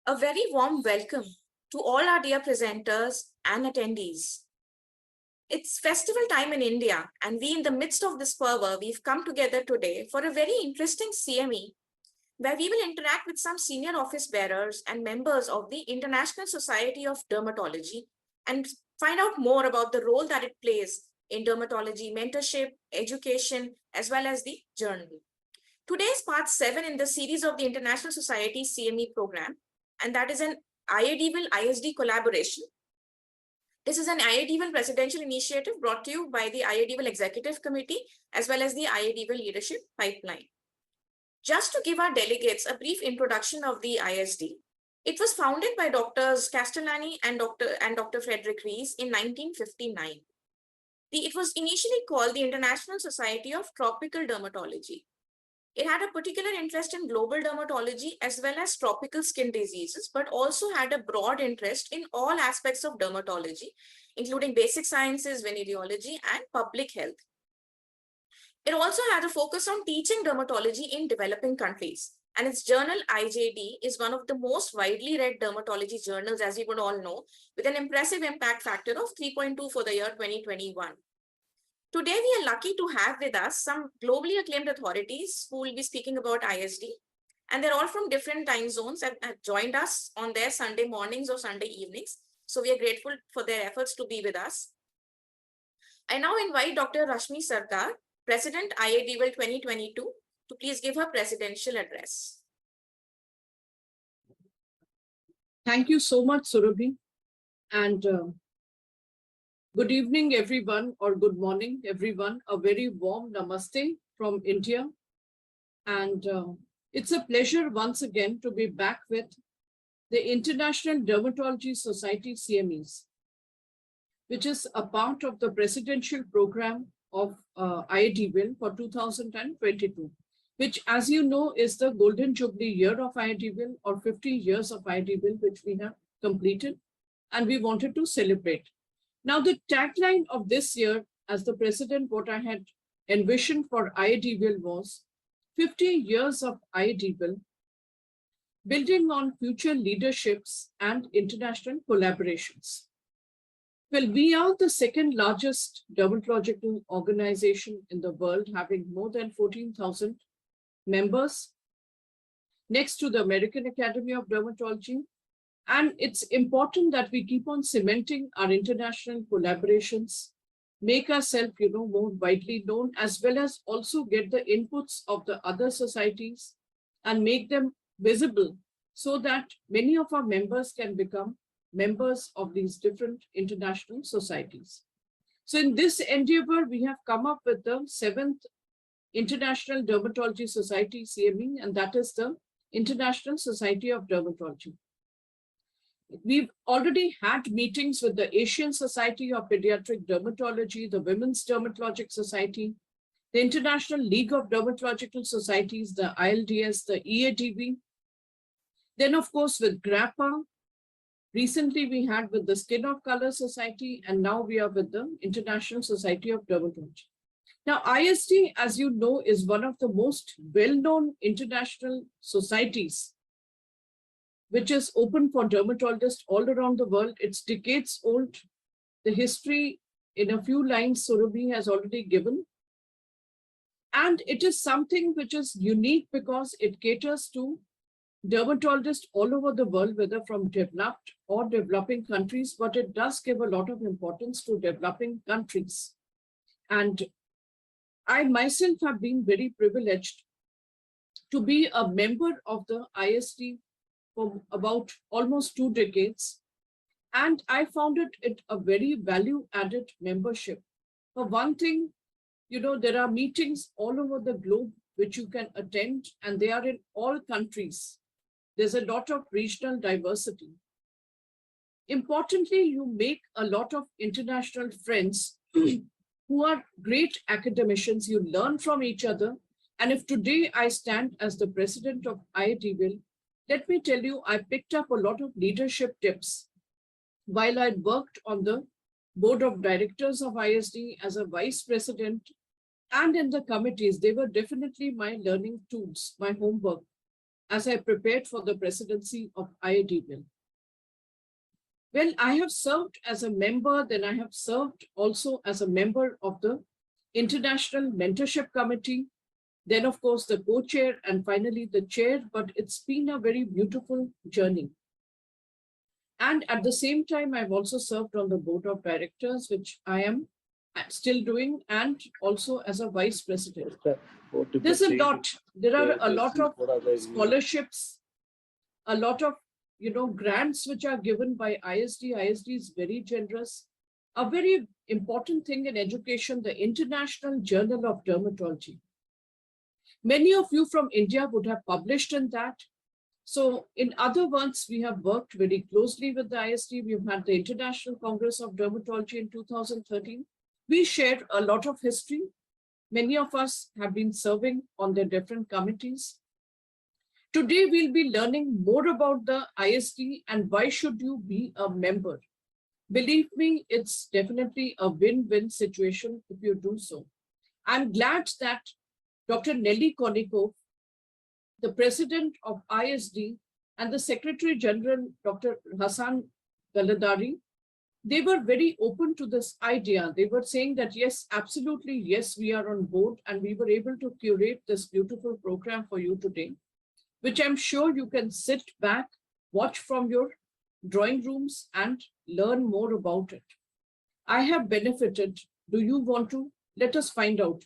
A very warm welcome to all our dear presenters and attendees. It's festival time in India, and we, in the midst of this fervor, we've come together today for a very interesting CME where we will interact with some senior office bearers and members of the International Society of Dermatology and find out more about the role that it plays in dermatology mentorship, education, as well as the journal. Today is part 7 in the series of the International Society CME program, and that is an IADVL ISD collaboration. This is an IADVL presidential initiative brought to you by the IADVL Executive Committee as well as the IADVL Leadership Pipeline. Just to give our delegates a brief introduction of the ISD, it was founded by Drs. Castellani and Dr. Frederick Rees in 1959. It was initially called the International Society of Tropical Dermatology. It had a particular interest in global dermatology as well as tropical skin diseases, but also had a broad interest in all aspects of dermatology, including basic sciences, venereology, and public health. It also had a focus on teaching dermatology in developing countries. And its journal IJD is one of the most widely read dermatology journals, as you would all know, with an impressive impact factor of 3.2 for the year 2021. Today, we are lucky to have with us some globally acclaimed authorities who will be speaking about ISD. And they're all from different time zones and have joined us on their Sunday mornings or Sunday evenings. So we are grateful for their efforts to be with us. I now invite Dr. Rashmi Sarkar, President IADVL 2022, to please give her presidential address. Thank you so much, Surabhi. And good evening, everyone, or good morning, everyone. A very warm namaste from India. And it's a pleasure once again to be back with the International Dermatology Society CMEs, which is a part of the presidential program of IADVL for 2022, which, as you know, is the Golden Jubilee year of IADVL, or 50 years of IADVL, which we have completed, and we wanted to celebrate. Now, the tagline of this year, as the president, what I had envisioned for IADVL was 50 years of IADVL, building on future leaderships and international collaborations. Well, we are the second largest dermatological organization in the world, having more than 14,000 members, next to the American Academy of Dermatology. And it's important that we keep on cementing our international collaborations, make ourselves, more widely known, as well as also get the inputs of the other societies and make them visible so that many of our members can become members of these different international societies. So in this endeavor, we have come up with the 7th International Dermatology Society CME, and that is the International Society of Dermatology. We've already had meetings with the Asian Society of Pediatric Dermatology, the Women's Dermatologic Society, the International League of Dermatological Societies, the ILDS, the IADV. Then, of course, with GRAPPA. Recently, we had with the Skin of Color Society, and now we are with the International Society of Dermatology. Now, ISD, as you know, is one of the most well-known international societies, which is open for dermatologists all around the world. It's decades old. The history in a few lines Surabhi has already given. And it is something which is unique because it caters to dermatologists all over the world, whether from developed or developing countries, but it does give a lot of importance to developing countries. And I myself have been very privileged to be a member of the ISD for about almost 2 decades. And I found it a very value-added membership. For one thing, there are meetings all over the globe which you can attend, and they are in all countries. There's a lot of regional diversity. Importantly, you make a lot of international friends who are great academicians. You learn from each other. And if today I stand as the president of IADVL, let me tell you, I picked up a lot of leadership tips while I worked on the board of directors of ISD as a vice president and in the committees. They were definitely my learning tools, my homework. as I prepared for the presidency of IADVL. Well, I have served as a member, then I have served also as a member of the International Mentorship Committee, then of course the co-chair and finally the chair, but it's been a very beautiful journey. And at the same time, I've also served on the board of directors, which I am still doing, and also as a vice president. There's a lot, there are a lot of scholarships, a lot of grants which are given by ISD. ISD is very generous. A very important thing in education, the International Journal of Dermatology. Many of you from India would have published in that. So in other words, we have worked very closely with the ISD. We've had the International Congress of Dermatology in 2013. We share a lot of history. Many of us have been serving on their different committees. Today, we'll be learning more about the ISD and why should you be a member. Believe me, it's definitely a win-win situation if you do so. I'm glad that Dr. Nelly Konnikov, the president of ISD, and the Secretary General, Dr. Hassan Galadari, they were very open to this idea. They were saying that, yes, absolutely, yes, we are on board, and we were able to curate this beautiful program for you today, which I'm sure you can sit back, watch from your drawing rooms and learn more about it. I have benefited. Do you want to? Let us find out.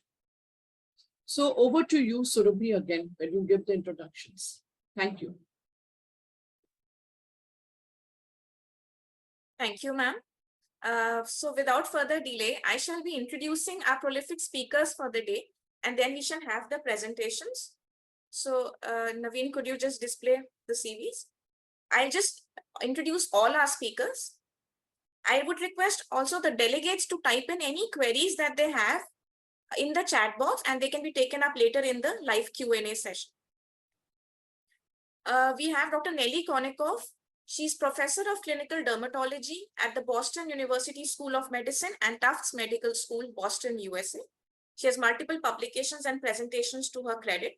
So over to you, Surabhi, again, when you give the introductions. Thank you. Thank you, ma'am. So without further delay, I shall be introducing our prolific speakers for the day, and then we shall have the presentations. So Naveen, could you just display the CVs? I'll just introduce all our speakers. I would request also the delegates to type in any queries that they have in the chat box, and they can be taken up later in the live Q&A session. We have Dr. Nelly Konnikov. She's professor of clinical dermatology at the Boston University School of Medicine and Tufts Medical School, Boston, USA. She has multiple publications and presentations to her credit.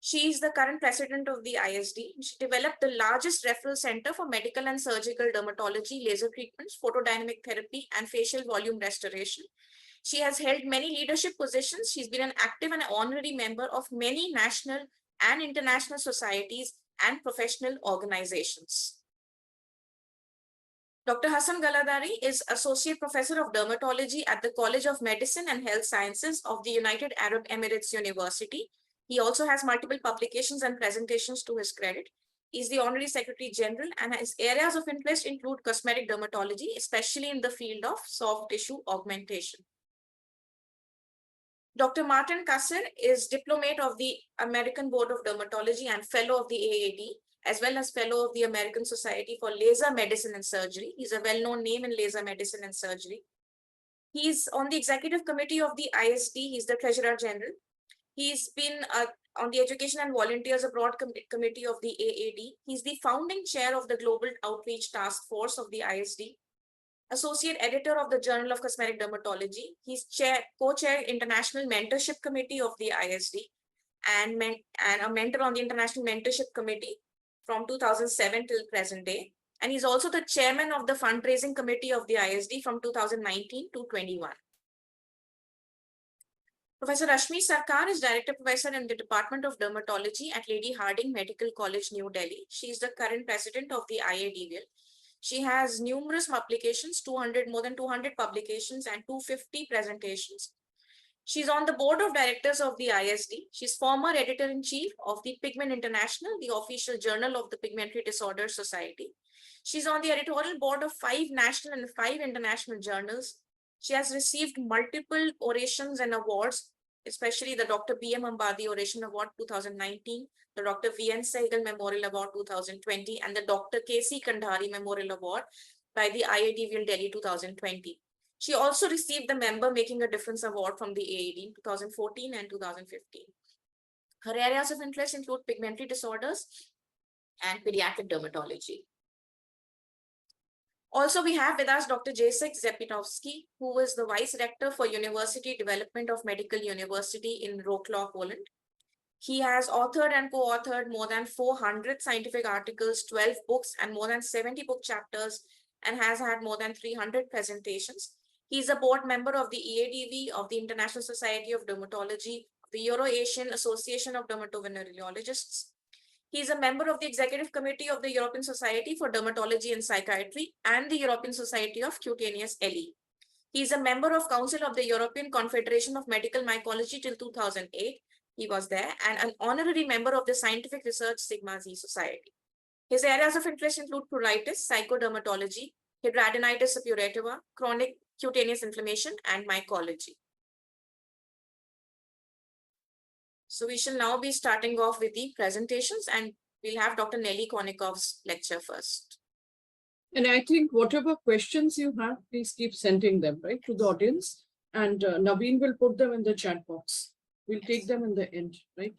She is the current president of the ISD. She developed the largest referral center for medical and surgical dermatology, laser treatments, photodynamic therapy, and facial volume restoration. She has held many leadership positions. She's been an active and honorary member of many national and international societies and professional organizations. Dr. Hassan Galadari is Associate Professor of Dermatology at the College of Medicine and Health Sciences of the United Arab Emirates University. He also has multiple publications and presentations to his credit. He's the Honorary Secretary General, and his areas of interest include cosmetic dermatology, especially in the field of soft tissue augmentation. Dr. Martin Kasser is Diplomate of the American Board of Dermatology and Fellow of the AAD, as well as Fellow of the American Society for Laser Medicine and Surgery. He's a well-known name in laser medicine and surgery. He's on the Executive Committee of the ISD. He's the Treasurer General. He's been on the Education and Volunteers Abroad Committee of the AAD. He's the founding chair of the Global Outreach Task Force of the ISD, Associate Editor of the Journal of Cosmetic Dermatology. He's co-chair International Mentorship Committee of the ISD and a mentor on the International Mentorship Committee from 2007 till present day. And he's also the chairman of the Fundraising Committee of the ISD from 2019 to 21. Professor Rashmi Sarkar is Director Professor in the Department of Dermatology at Lady Hardinge Medical College, New Delhi. She is the current president of the IADVL. She has numerous publications, more than 200 publications and 250 presentations. She's on the board of directors of the ISD. She's former editor-in-chief of the Pigment International, the official journal of the Pigmentary Disorder Society. She's on the editorial board of 5 national and 5 international journals. She has received multiple orations and awards, especially the Dr. B.M. Ambadi Oration Award 2019, the Dr. V.N. Sehgal Memorial Award 2020, and the Dr. K.C. Kandhari Memorial Award by the IADVL Delhi 2020. She also received the Member Making a Difference Award from the AAD in 2014 and 2015. Her areas of interest include pigmentary disorders and pediatric dermatology. Also, we have with us Dr. Jacek Zepinovsky, who is the Vice Rector for University Development of Medical University in Wrocław, Poland. He has authored and co-authored more than 400 scientific articles, 12 books, and more than 70 book chapters, and has had more than 300 presentations. He is a board member of the IADV of the International Society of Dermatology, the Euro-Asian Association of Dermatovenerologists. He is a member of the Executive Committee of the European Society for Dermatology and Psychiatry and the European Society of Cutaneous LE. He is a member of Council of the European Confederation of Medical Mycology till 2008. He was there, and an honorary member of the Scientific Research Sigma Z Society. His areas of interest include pruritus, psychodermatology, hidradenitis suppurativa, chronic cutaneous inflammation, and mycology. So we shall now be starting off with the presentations, and we'll have Dr. Nelly Konikov's lecture first. And I think whatever questions you have, please keep sending them, right, to the audience. And Naveen will put them in the chat box. We'll take them in the end, right?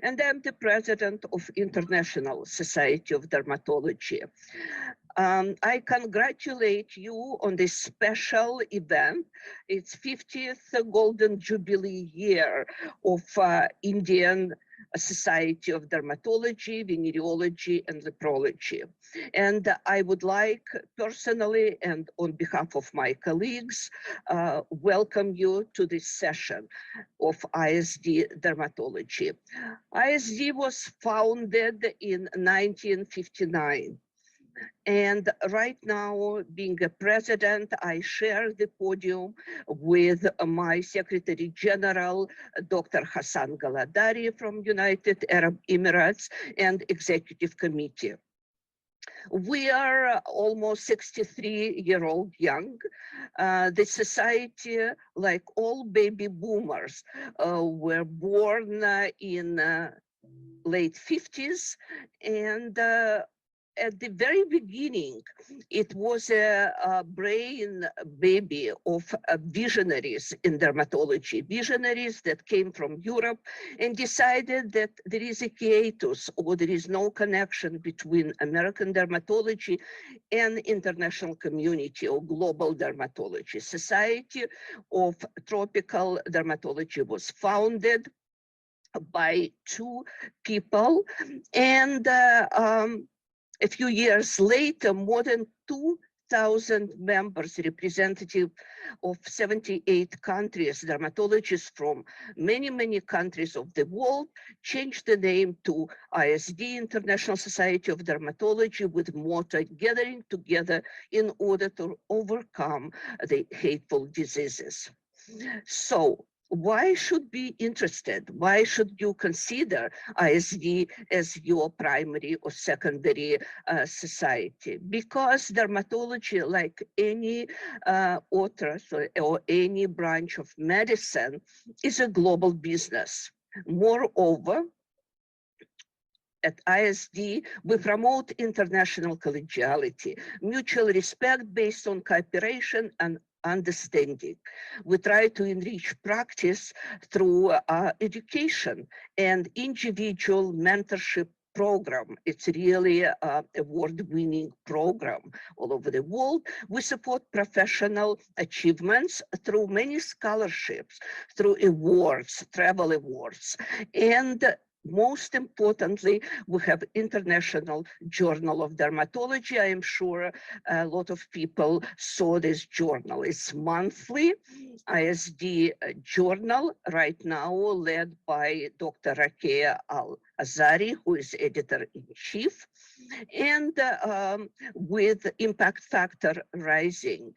And I'm the president of International Society of Dermatology. I congratulate you on this special event. It's 50th Golden Jubilee year of Indian Society of Dermatology, Venereology, and Leprology. And I would like personally and on behalf of my colleagues, welcome you to this session of ISD Dermatology. ISD was founded in 1959. And right now, being a president, I share the podium with my Secretary General, Dr. Hassan Galadari from United Arab Emirates and Executive Committee. We are almost 63-year-old young. The society, like all baby boomers, were born in late 50s, and at the very beginning, it was a brain baby of visionaries in dermatology, visionaries that came from Europe and decided that there is a hiatus or there is no connection between American dermatology and international community or global dermatology. Society of Tropical Dermatology was founded by two people, and a few years later, more than 2,000 members, representative of 78 countries, dermatologists from many, many countries of the world, changed the name to ISD, International Society of Dermatology, with motto, gathering together in order to overcome the hateful diseases. So, why should be interested? Why should you consider ISD as your primary or secondary society? Because dermatology, like any author or any branch of medicine, is a global business. Moreover, at ISD, we promote international collegiality, mutual respect based on cooperation and understanding. We try to enrich practice through education and individual mentorship program. It's really an award-winning program all over the world. We support professional achievements through many scholarships, through awards, travel awards, and most importantly, we have International Journal of Dermatology. I am sure a lot of people saw this journal. It's monthly ISD journal right now, led by Dr. Rakea Al-Azari, who is editor-in-chief, and with impact factor rising.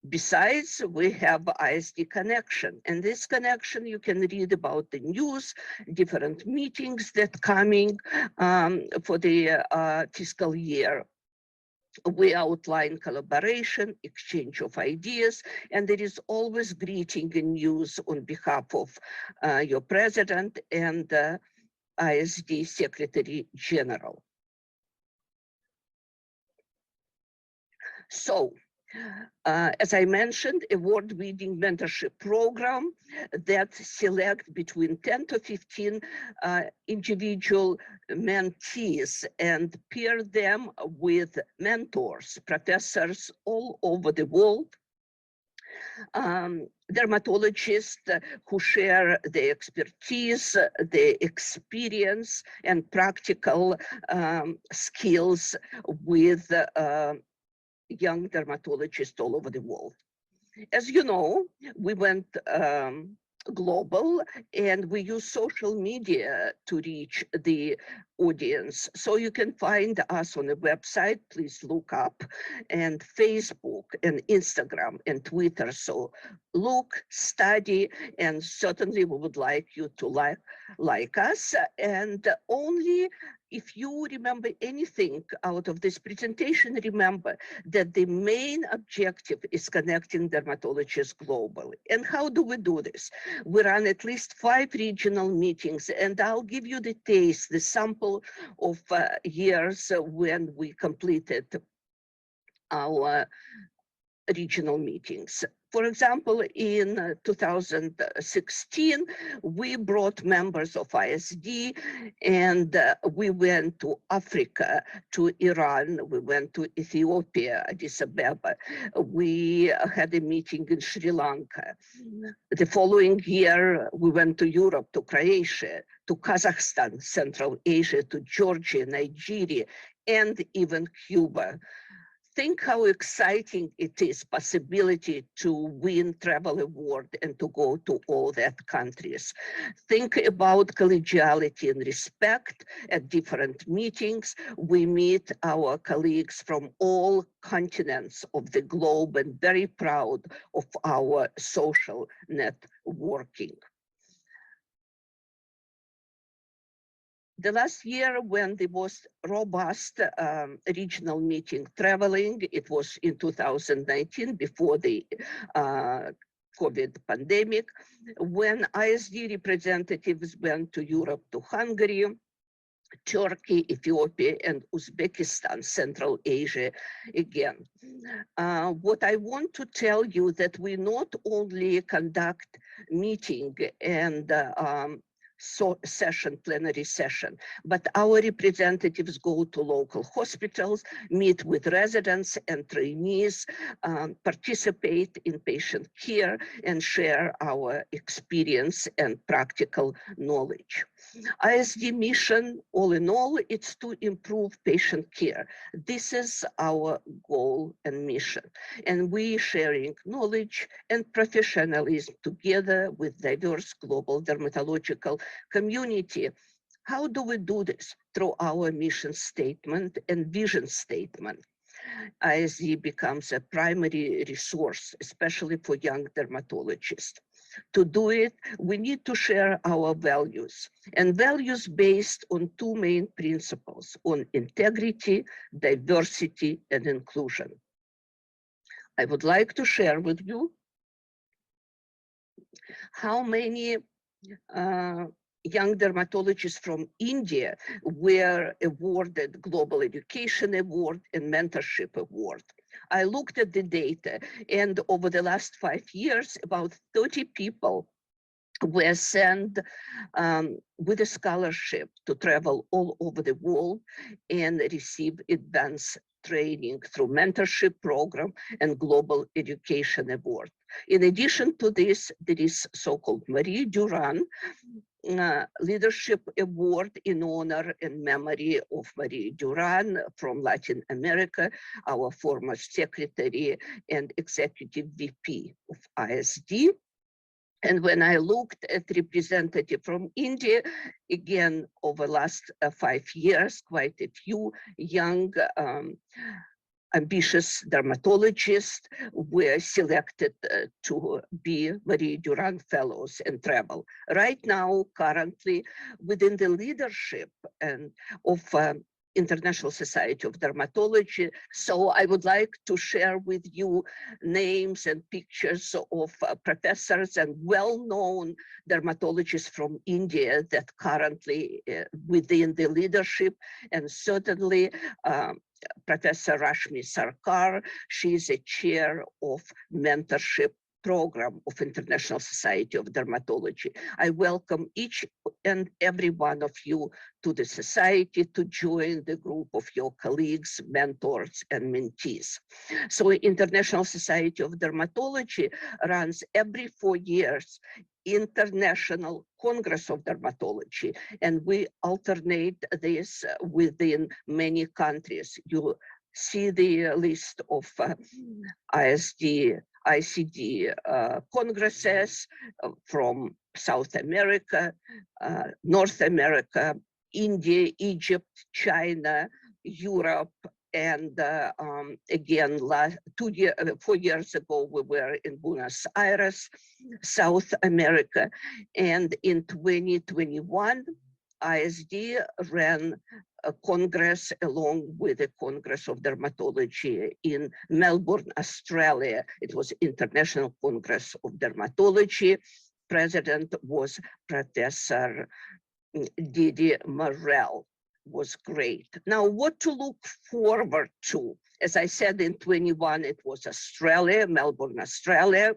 Besides, we have ISD Connection, and this connection, you can read about the news, different meetings that coming for the fiscal year. We outline collaboration, exchange of ideas, and there is always greeting and news on behalf of your president and ISD Secretary General. So, As I mentioned, award-winning mentorship program that select between 10 to 15 individual mentees and pair them with mentors, professors all over the world, dermatologists who share their expertise, their experience, and practical skills with young dermatologists all over the world. As you know, we went global and we use social media to reach the audience. So you can find us on the website, please look up, and Facebook and Instagram and Twitter. So look, study, and certainly we would like you to like us. And only if you remember anything out of this presentation, remember that the main objective is connecting dermatologists globally. And how do we do this? We run at least 5 regional meetings, and I'll give you the taste, the sample of years when we completed our regional meetings. For example, in 2016, we brought members of ISD and we went to Africa, to Iran, we went to Ethiopia, Addis Ababa. We had a meeting in Sri Lanka. The following year, we went to Europe, to Croatia, to Kazakhstan, Central Asia, to Georgia, Nigeria, and even Cuba. Think how exciting it is, possibility to win travel award and to go to all that countries. Think about collegiality and respect at different meetings. We meet our colleagues from all continents of the globe and very proud of our social networking. The last year when the most robust regional meeting traveling, it was in 2019 before the COVID pandemic, when ISD representatives went to Europe, to Hungary, Turkey, Ethiopia, and Uzbekistan, Central Asia again. What I want to tell you that we not only conduct meeting and plenary session, but our representatives go to local hospitals, meet with residents and trainees, participate in patient care, and share our experience and practical knowledge. ISD mission, all in all, it's to improve patient care. This is our goal and mission. And we sharing knowledge and professionalism together with diverse global dermatological community. How do we do this? Through our mission statement and vision statement. ISD becomes a primary resource, especially for young dermatologists. To do it, we need to share our values, and values based on 2 main principles, on integrity, diversity, and inclusion. I would like to share with you how many young dermatologists from India were awarded Global Education Award and Mentorship Award. I looked at the data, and over the last 5 years, about 30 people were sent with a scholarship to travel all over the world and receive advanced training through mentorship program and Global Education Award. In addition to this, there is so-called Marie Durand Leadership Award in honor and memory of Marie Durand from Latin America, our former secretary and executive VP of ISD. And when I looked at representative from India, again, over the last 5 years, quite a few young ambitious dermatologists were selected to be Marie Durand Fellows and travel. Right now, currently, within the leadership and of International Society of Dermatology. So I would like to share with you names and pictures of professors and well-known dermatologists from India that currently within the leadership, and certainly Professor Rashmi Sarkar. She is a chair of mentorship program of International Society of Dermatology. I welcome each and every one of you to the society to join the group of your colleagues, mentors, and mentees. So International Society of Dermatology runs every 4 years International Congress of Dermatology, and we alternate this within many countries. You see the list of ISD, ICD congresses from South America, North America, India, Egypt, China, Europe, and again, 4 years ago, we were in Buenos Aires, South America. And in 2021, ISD ran a congress along with the Congress of Dermatology in Melbourne, Australia. It was International Congress of Dermatology. President was Professor Didi Morel. Was great. Now, what to look forward to? As I said, in 21, it was Australia, Melbourne, Australia.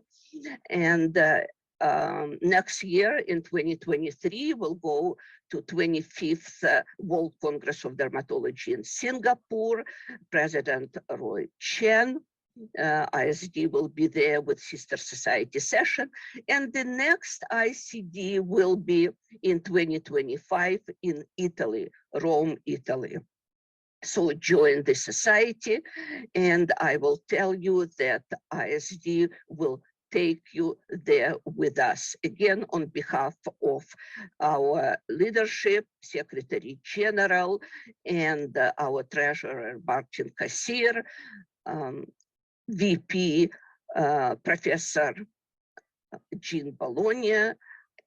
And next year, in 2023, we'll go to 25th World Congress of Dermatology in Singapore. President Roy Chen, ISD will be there with Sister Society session. And the next ICD will be in 2025 in Italy, Rome, Italy. So join the society, and I will tell you that ISD will take you there with us. Again, on behalf of our leadership, Secretary General, and our Treasurer, Martin Kassir, VP, Professor Jean Bologna,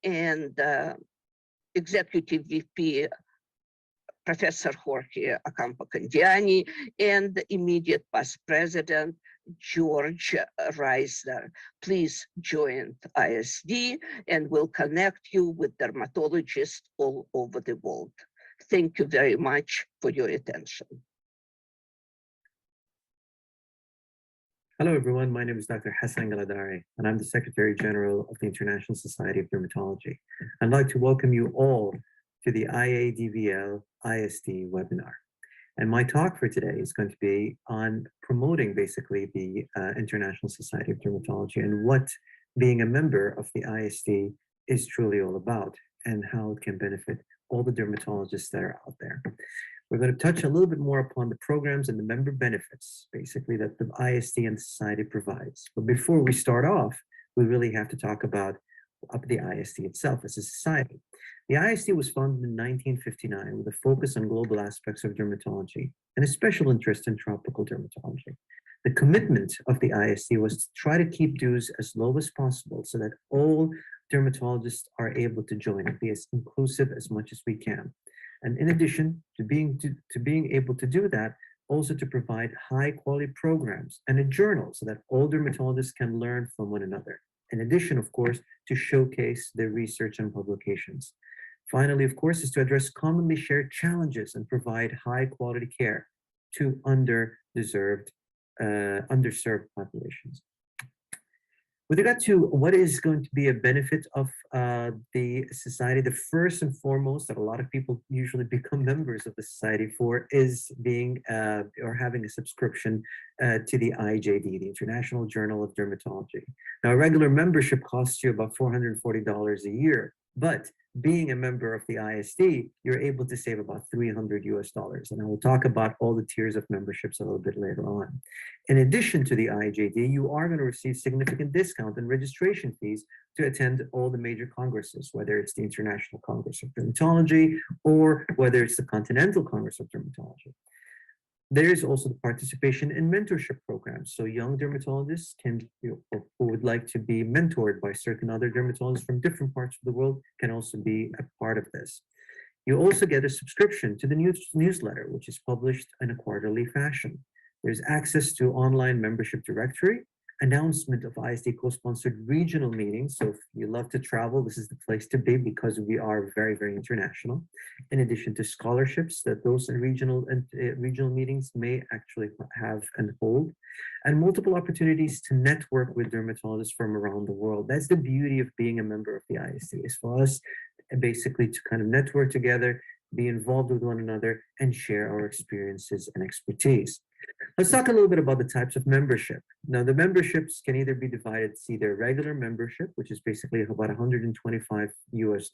and Executive VP, Professor Jorge Acampo-Candiani, and immediate past President, George Reisner. Please join ISD, and we'll connect you with dermatologists all over the world. Thank you very much for your attention. Hello, everyone. My name is Dr. Hassan Galadari, and I'm the Secretary General of the International Society of Dermatology. I'd like to welcome you all to the IADVL ISD webinar. And my talk for today is going to be on promoting basically the International Society of Dermatology and what being a member of the ISD is truly all about and how it can benefit all the dermatologists that are out there. We're going to touch a little bit more upon the programs and the member benefits, basically, that the ISD and the society provides. But before we start off, we really have to talk about the ISD itself as a society. The ISD was founded in 1959 with a focus on global aspects of dermatology and a special interest in tropical dermatology. The commitment of the ISD was to try to keep dues as low as possible so that all dermatologists are able to join and be as inclusive as much as we can. And in addition to being able to do that, also to provide high quality programs and a journal so that all dermatologists can learn from one another. In addition, of course, to showcase their research and publications. Finally, of course, is to address commonly shared challenges and provide high quality care to underserved populations. With regard to what is going to be a benefit of the society, the first and foremost that a lot of people usually become members of the society for is being or having a subscription to the IJD, the International Journal of Dermatology. Now, a regular membership costs you about $440 a year, but being a member of the ISD, you're able to save about $300 US. And I will talk about all the tiers of memberships a little bit later on. In addition to the IJD, you are going to receive significant discount and registration fees to attend all the major congresses, whether it's the International Congress of Dermatology or whether it's the Continental Congress of Dermatology. There's also the participation in mentorship programs. So young dermatologists who would like to be mentored by certain other dermatologists from different parts of the world can also be a part of this. You also get a subscription to the newsletter, which is published in a quarterly fashion. There's access to online membership directory, announcement of ISD co-sponsored regional meetings. So if you love to travel, this is the place to be because we are very, very international. In addition to scholarships that those regional meetings may actually have and hold, and multiple opportunities to network with dermatologists from around the world. That's the beauty of being a member of the ISD, is for us basically to kind of network together, be involved with one another, and share our experiences and expertise. Let's talk a little bit about the types of membership. Now, the memberships can either be divided, see their regular membership, which is basically about $125 US,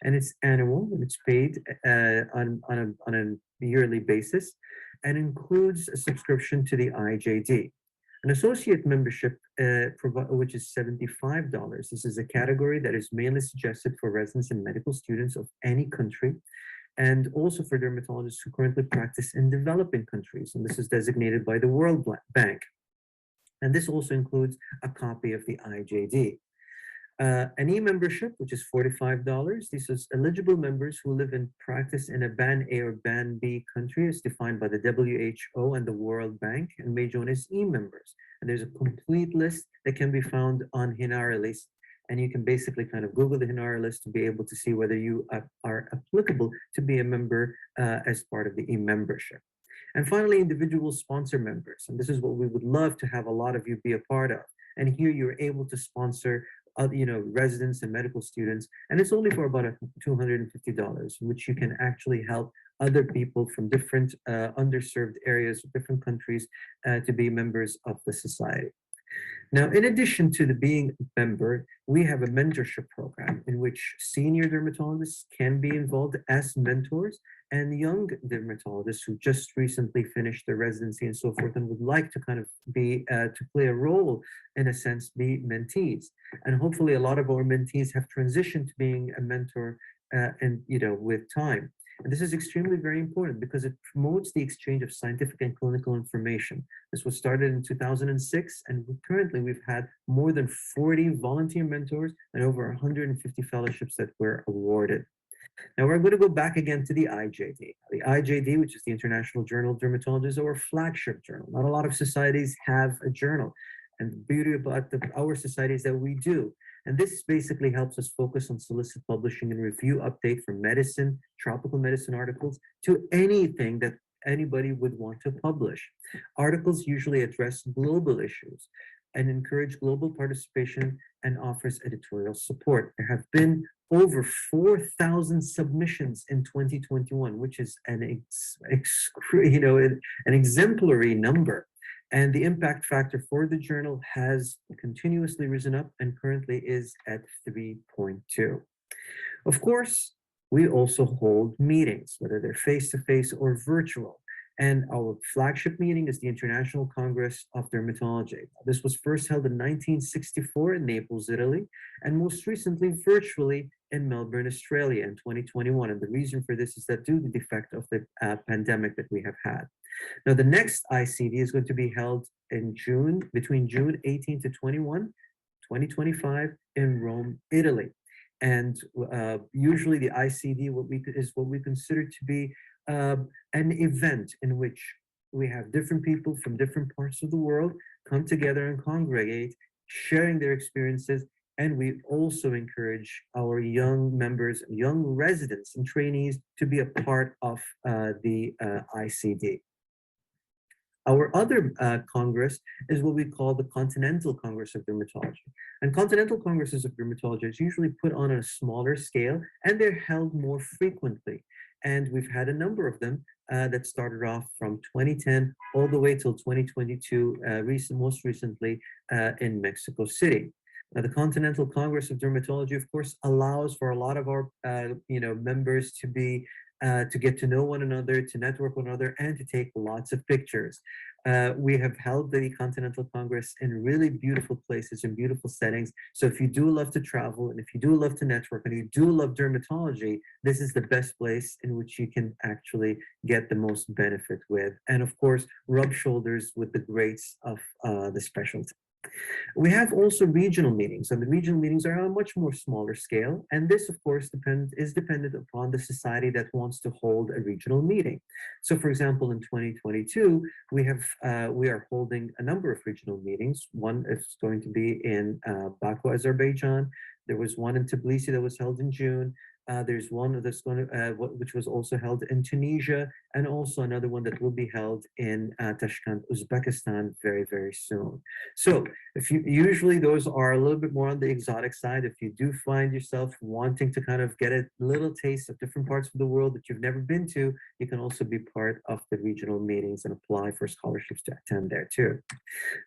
and it's annual, and it's paid on a yearly basis, and includes a subscription to the IJD. An associate membership, which is $75. This is a category that is mainly suggested for residents and medical students of any country, and also for dermatologists who currently practice in developing countries. And this is designated by the World Bank. And this also includes a copy of the IJD. An e-membership, which is $45. This is eligible members who live and practice in a Band A or Band B country as defined by the WHO and the World Bank, and may join as e-members. And there's a complete list that can be found on Hinara list. And you can basically kind of Google the Hinara list to be able to see whether you are applicable to be a member as part of the e-membership. And finally, individual sponsor members. And this is what we would love to have a lot of you be a part of. And here you're able to sponsor residents and medical students, and it's only for about $250, which you can actually help other people from different underserved areas, different countries, to be members of the society. Now, in addition to being a member, we have a mentorship program in which senior dermatologists can be involved as mentors, and young dermatologists who just recently finished their residency and so forth and would like to kind of be to play a role, in a sense, be mentees. And hopefully a lot of our mentees have transitioned to being a mentor with time. And this is extremely very important because it promotes the exchange of scientific and clinical information. This was started in 2006, and currently we've had more than 40 volunteer mentors and over 150 fellowships that were awarded. Now we're going to go back again to the IJD. The IJD, which is the International Journal of Dermatology, is our flagship journal. Not a lot of societies have a journal. And the beauty about our society is that we do. And this basically helps us focus on solicit publishing and review update from medicine, tropical medicine articles, to anything that anybody would want to publish. Articles usually address global issues and encourage global participation and offers editorial support. There have been over 4,000 submissions in 2021, which is an exemplary number. And the impact factor for the journal has continuously risen up and currently is at 3.2. Of course, we also hold meetings, whether they're face-to-face or virtual. And our flagship meeting is the International Congress of Dermatology. This was first held in 1964 in Naples, Italy, and most recently virtually in Melbourne, Australia in 2021. And the reason for this is that due to the effect of the pandemic that we have had. Now, the next ICD is going to be held in June, between June 18 to 21, 2025 in Rome, Italy. And usually the ICD is what we consider to be an event in which we have different people from different parts of the world come together and congregate, sharing their experiences. And we also encourage our young members, young residents and trainees to be a part of the ICD. Our other Congress is what we call the Continental Congress of Dermatology. And Continental Congresses of Dermatology is usually put on a smaller scale, and they're held more frequently. And we've had a number of them that started off from 2010 all the way till 2022, most recently in Mexico City. Now, the Continental Congress of Dermatology, of course, allows for a lot of our members to be to get to know one another, to network one another, and to take lots of pictures. We have held the Continental Congress in really beautiful places and beautiful settings. So if you do love to travel, and if you do love to network, and you do love dermatology, this is the best place in which you can actually get the most benefit with. And of course, rub shoulders with the greats of the specialty. We have also regional meetings, and the regional meetings are on a much more smaller scale. And this, of course, is dependent upon the society that wants to hold a regional meeting. So, for example, in 2022, we are holding a number of regional meetings. One is going to be in Baku, Azerbaijan. There was one in Tbilisi that was held in June. There's one that's going to, which was also held in Tunisia, and also another one that will be held in Tashkent, Uzbekistan, very, very soon. So, if you usually those are a little bit more on the exotic side. If you do find yourself wanting to kind of get a little taste of different parts of the world that you've never been to, you can also be part of the regional meetings and apply for scholarships to attend there too.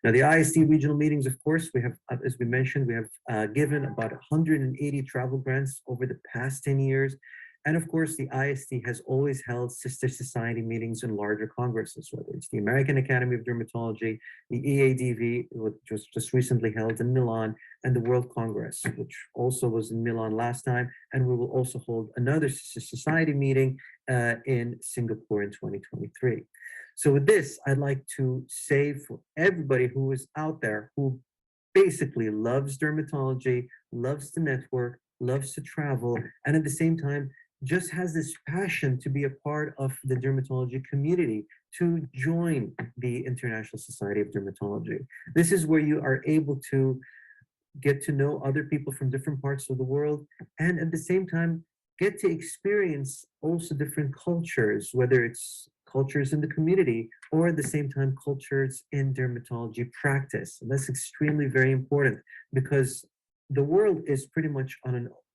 Now, the ISD regional meetings, of course, we have, as we mentioned, we have given about 180 travel grants over the past 10 years. And of course, the ISD has always held sister society meetings and larger congresses, whether it's the American Academy of Dermatology, the EADV, which was just recently held in Milan, and the World Congress, which also was in Milan last time. And we will also hold another sister society meeting in Singapore in 2023. So with this, I'd like to say for everybody who is out there who basically loves dermatology, loves to network, loves to travel, and at the same time, just has this passion to be a part of the dermatology community, to join the International Society of Dermatology. This is where you are able to get to know other people from different parts of the world, and at the same time, get to experience also different cultures, whether it's cultures in the community or at the same time cultures in dermatology practice. And that's extremely very important because the world is pretty much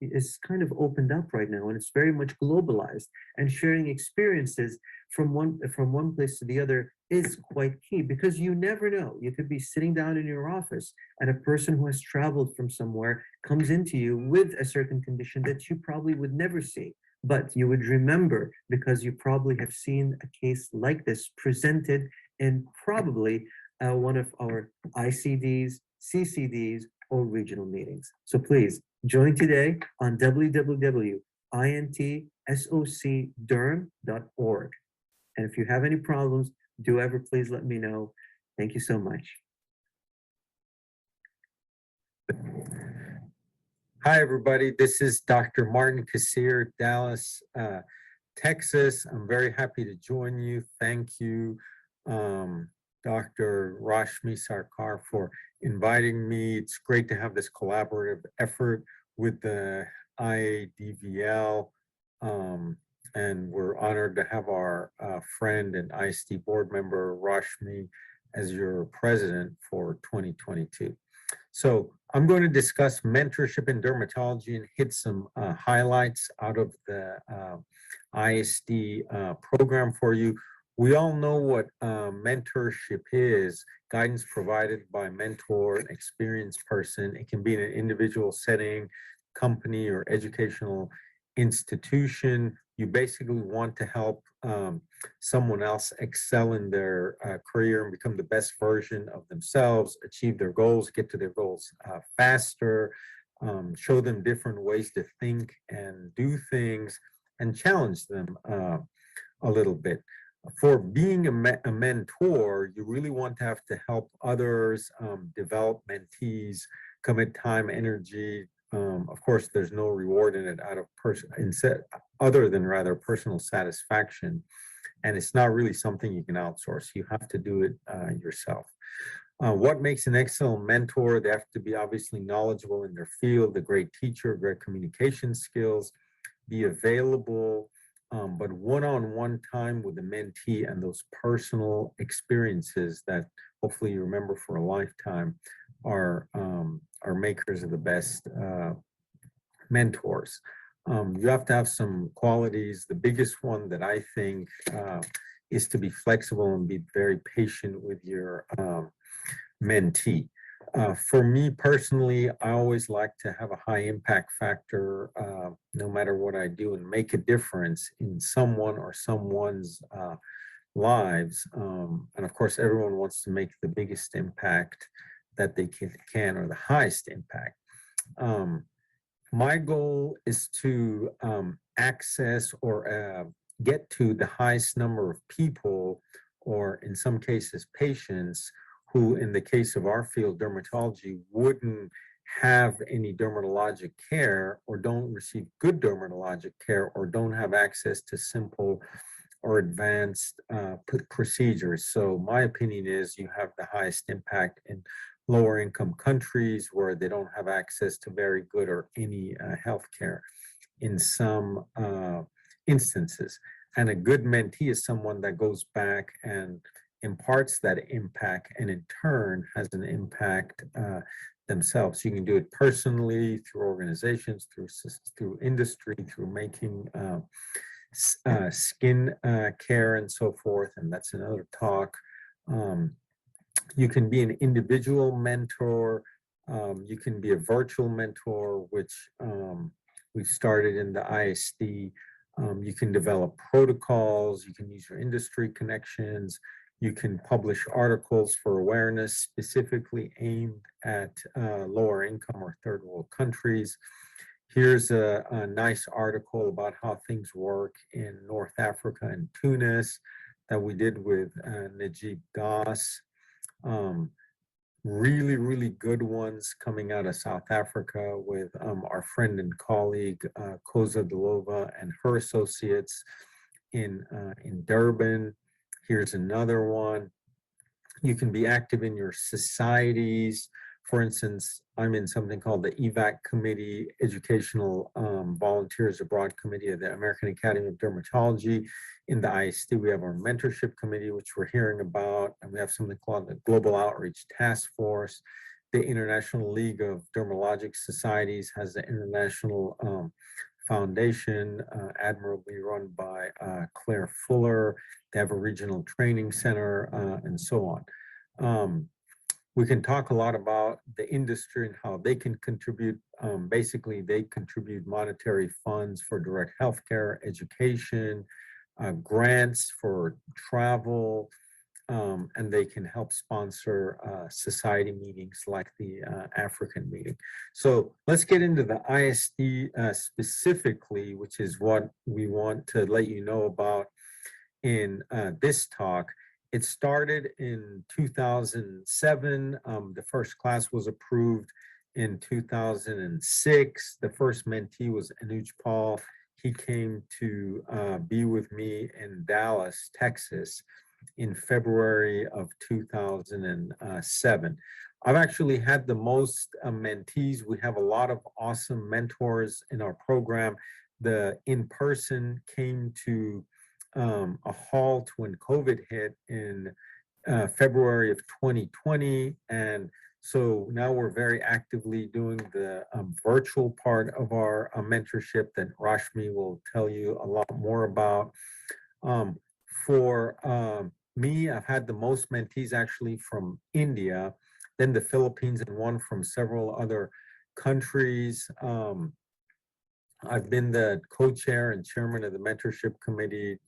is kind of opened up right now, and it's very much globalized, and sharing experiences from one place to the other is quite key, because you never know. You could be sitting down in your office and a person who has traveled from somewhere comes into you with a certain condition that you probably would never see, but you would remember because you probably have seen a case like this presented in probably one of our ICDs, CCDs, or regional meetings. So please join today on www.intsocderm.org. And if you have any problems, do ever please let me know. Thank you so much. Hi, everybody. This is Dr. Martin Kassir, Dallas, Texas. I'm very happy to join you. Thank you, Dr. Rashmi Sarkar, for inviting me. It's great to have this collaborative effort with the IADVL, and we're honored to have our friend and ISD board member, Rashmi, as your president for 2022. So I'm going to discuss mentorship in dermatology and hit some highlights out of the ISD program for you. We all know what mentorship is: guidance provided by a mentor, an experienced person. It can be in an individual setting, company, or educational institution. You basically want to help someone else excel in their career and become the best version of themselves, achieve their goals, get to their goals faster, show them different ways to think and do things, and challenge them a little bit. For being a mentor, you really want to help others develop mentees, commit time, energy. Of course, there's no reward in it other than rather personal satisfaction. And it's not really something you can outsource. You have to do it yourself. What makes an excellent mentor? They have to be obviously knowledgeable in their field, a great teacher, great communication skills, be available, but one-on-one time with the mentee and those personal experiences that hopefully you remember for a lifetime are makers of the best mentors. You have to have some qualities. The biggest one that I think is to be flexible and be very patient with your mentee. For me personally, I always like to have a high impact factor no matter what I do, and make a difference in someone or someone's lives. And of course, everyone wants to make the biggest impact that they can or the highest impact. My goal is to access or get to the highest number of people, or in some cases, patients, who, in the case of our field, dermatology, wouldn't have any dermatologic care or don't receive good dermatologic care or don't have access to simple or advanced procedures. So my opinion is you have the highest impact in lower income countries where they don't have access to very good or any healthcare in some instances. And a good mentee is someone that goes back and imparts that impact and in turn has an impact themselves. You can do it personally, through organizations, through industry, through making skin care and so forth, and that's another talk. You can be an individual mentor. You can be a virtual mentor, which we started in the ISD. You can develop protocols. You can use your industry connections. You can publish articles for awareness specifically aimed at lower income or third world countries. Here's a nice article about how things work in North Africa and Tunis that we did with Najib Das. Really, really good ones coming out of South Africa with our friend and colleague Koza Delova and her associates in Durban. Here's another one. You can be active in your societies. For instance, I'm in something called the EVAC Committee, Educational Volunteers Abroad Committee of the American Academy of Dermatology. In the ISD, we have our mentorship committee, which we're hearing about, and we have something called the Global Outreach Task Force. The International League of Dermatologic Societies has the International Foundation, admirably run by Claire Fuller. They have a regional training center and so on. We can talk a lot about the industry and how they can contribute. Basically, they contribute monetary funds for direct healthcare, education, grants for travel, and they can help sponsor society meetings like the African meeting. So let's get into the ISD specifically, which is what we want to let you know about in this talk. It started in 2007. The first class was approved in 2006. The first mentee was Anuj Paul. He came to be with me in Dallas, Texas in February of 2007. I've actually had the most mentees. We have a lot of awesome mentors in our program. The in-person came to a halt when COVID hit in February of 2020. And so now we're very actively doing the virtual part of our mentorship that Rashmi will tell you a lot more about. For me, I've had the most mentees actually from India, then the Philippines, and one from several other countries. I've been the co-chair and chairman of the mentorship committee,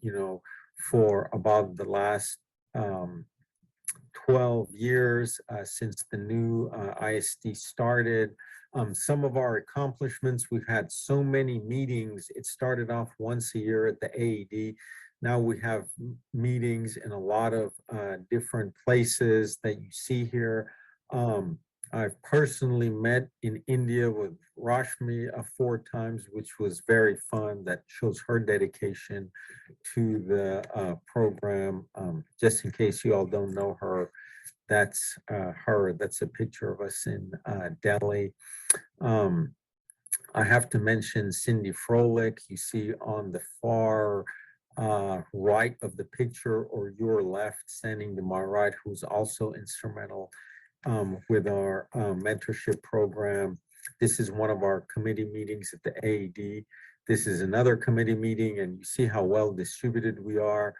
for about the last 12 years since the new ISD started. Some of our accomplishments, we've had so many meetings. It started off once a year at the AAD. Now we have meetings in a lot of different places that you see here. I've personally met in India with Rashmi 4 times, which was very fun. That shows her dedication to the program. Just in case you all don't know her, that's her. That's a picture of us in Delhi. I have to mention Cindy Froelich. You see on the far right of the picture, or your left, standing to my right, who's also instrumental with our mentorship program. This is one of our committee meetings at the AAD. This is another committee meeting, and you see how well distributed we are.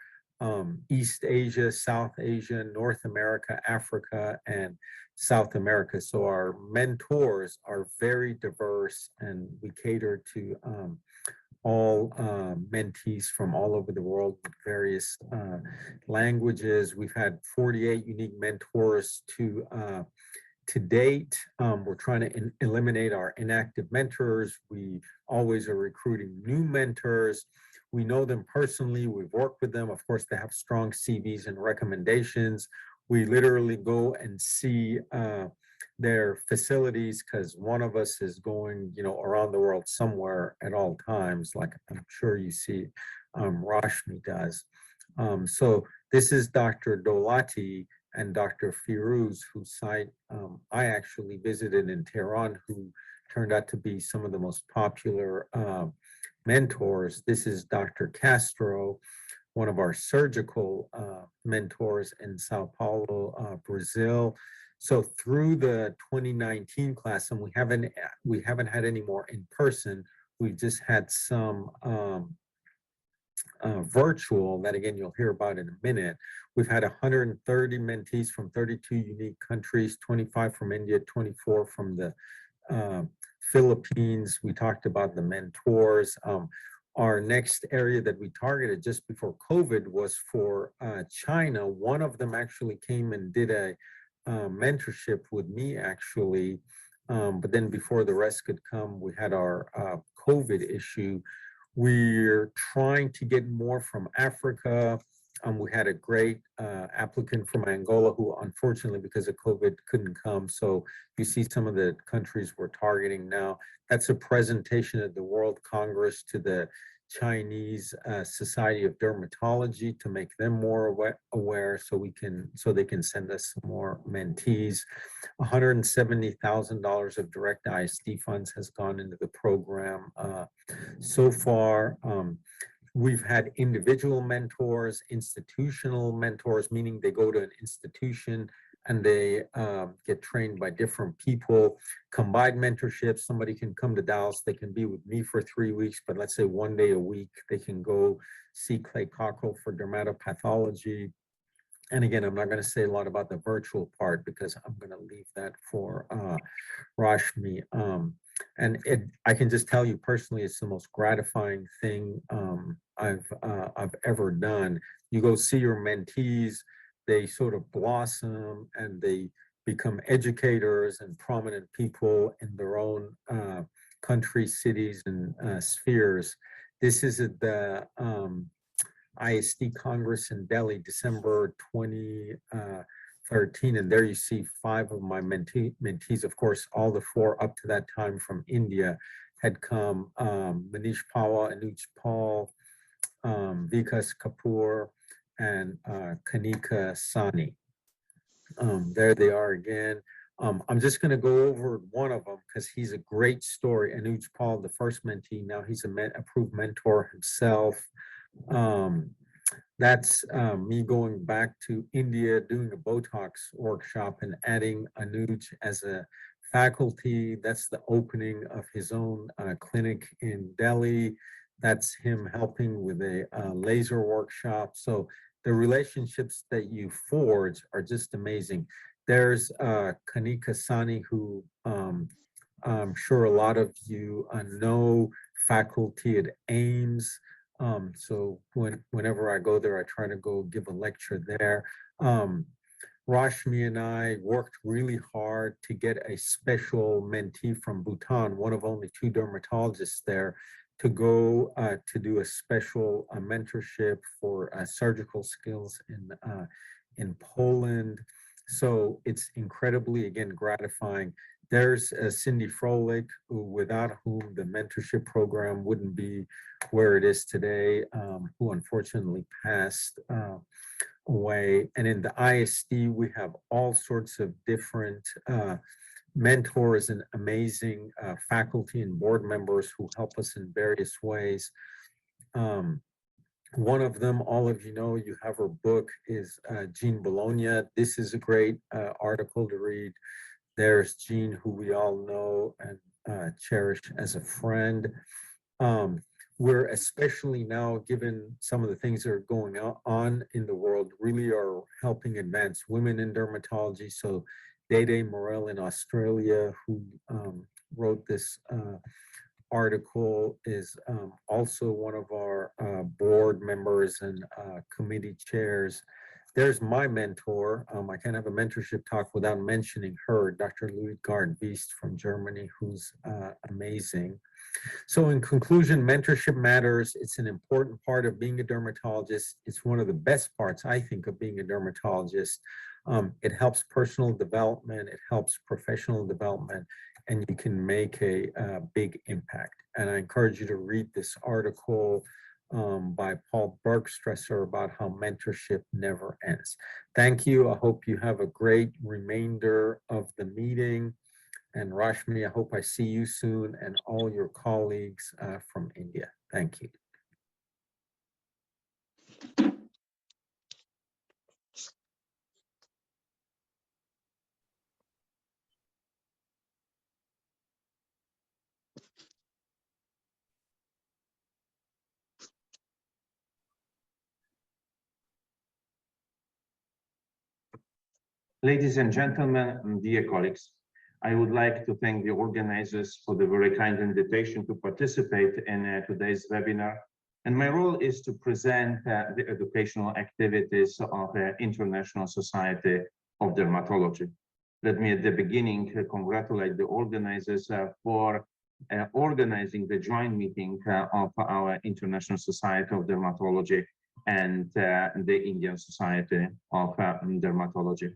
East Asia, South Asia, North America, Africa, and South America. So our mentors are very diverse, and we cater to all mentees from all over the world with various languages. We've had 48 unique mentors to date. We're trying to eliminate our inactive mentors. We always are recruiting new mentors. We know them personally. We've worked with them. Of course, they have strong CVs and recommendations. We literally go and see their facilities because one of us is going, around the world somewhere at all times, like I'm sure you see Rashmi does. So this is Dr. Dolati and Dr. Firuz, whose site I actually visited in Tehran, who turned out to be some of the most popular mentors. This is Dr. Castro, one of our surgical mentors in Sao Paulo, Brazil. So through the 2019 class, and we haven't had any more in person. We've just had some virtual that, again, you'll hear about in a minute. We've had 130 mentees from 32 unique countries, 25 from India, 24 from the Philippines. We talked about the mentors. Our next area that we targeted just before COVID was for China. One of them actually came and did a mentorship with me, actually. But then before the rest could come, we had our COVID issue. We're trying to get more from Africa. We had a great applicant from Angola who, unfortunately, because of COVID, couldn't come. So you see some of the countries we're targeting now. That's a presentation at the World Congress to the Chinese Society of Dermatology to make them more aware, so they can send us some more mentees. $170,000 of direct ISD funds has gone into the program so far. We've had individual mentors, institutional mentors, meaning they go to an institution and they get trained by different people. Combined mentorship, somebody can come to Dallas, they can be with me for 3 weeks, but let's say 1 day a week, they can go see Clay Cockrell for dermatopathology. And again, I'm not going to say a lot about the virtual part because I'm going to leave that for Rashmi. And I can just tell you personally, it's the most gratifying thing I've ever done. You go see your mentees, they sort of blossom and they become educators and prominent people in their own countries, cities, and spheres. This is at the ISD Congress in Delhi, December 2013. And there you see 5 of my mentees. Of course, all the 4 up to that time from India had come. Manish Pawar, Anuj Paul, Vikas Kapoor, and Kanika Sani. There they are again. I'm just going to go over one of them because he's a great story. Anuj Paul, the first mentee, now he's a approved mentor himself. That's me going back to India, doing a Botox workshop and adding Anuj as a faculty. That's the opening of his own clinic in Delhi. That's him helping with a laser workshop. So the relationships that you forge are just amazing. There's Kanika Sani, who I'm sure a lot of you know, faculty at Ames. So whenever I go there, I try to go give a lecture there. Rashmi and I worked really hard to get a special mentee from Bhutan, one of only 2 dermatologists there, to go to do a special mentorship for surgical skills in Poland. So it's incredibly, again, gratifying. There's Cindy Froelich, without whom the mentorship program wouldn't be where it is today, who unfortunately passed away. And in the ISD, we have all sorts of different mentors and amazing faculty and board members who help us in various ways. One of them, all of you know, you have her book, is Jean Bologna. This is a great article to read. There's Jean, who we all know and cherish as a friend. We're especially now, given some of the things that are going on in the world, really are helping advance women in dermatology. So Dede Morel in Australia, who wrote this article, is also one of our board members and committee chairs. There's my mentor. I can't have a mentorship talk without mentioning her, Dr. Ludgard Wiest from Germany, who's amazing. So in conclusion, mentorship matters. It's an important part of being a dermatologist. It's one of the best parts, I think, of being a dermatologist. It helps personal development, it helps professional development, and you can make a big impact. And I encourage you to read this article by Paul Bergstresser about how mentorship never ends. Thank you. I hope you have a great remainder of the meeting. And Rashmi, I hope I see you soon and all your colleagues from India. Thank you. Ladies and gentlemen, and dear colleagues, I would like to thank the organizers for the very kind invitation to participate in today's webinar. And my role is to present the educational activities of the International Society of Dermatology. Let me at the beginning congratulate the organizers for organizing the joint meeting of our International Society of Dermatology and the Indian Society of Dermatology.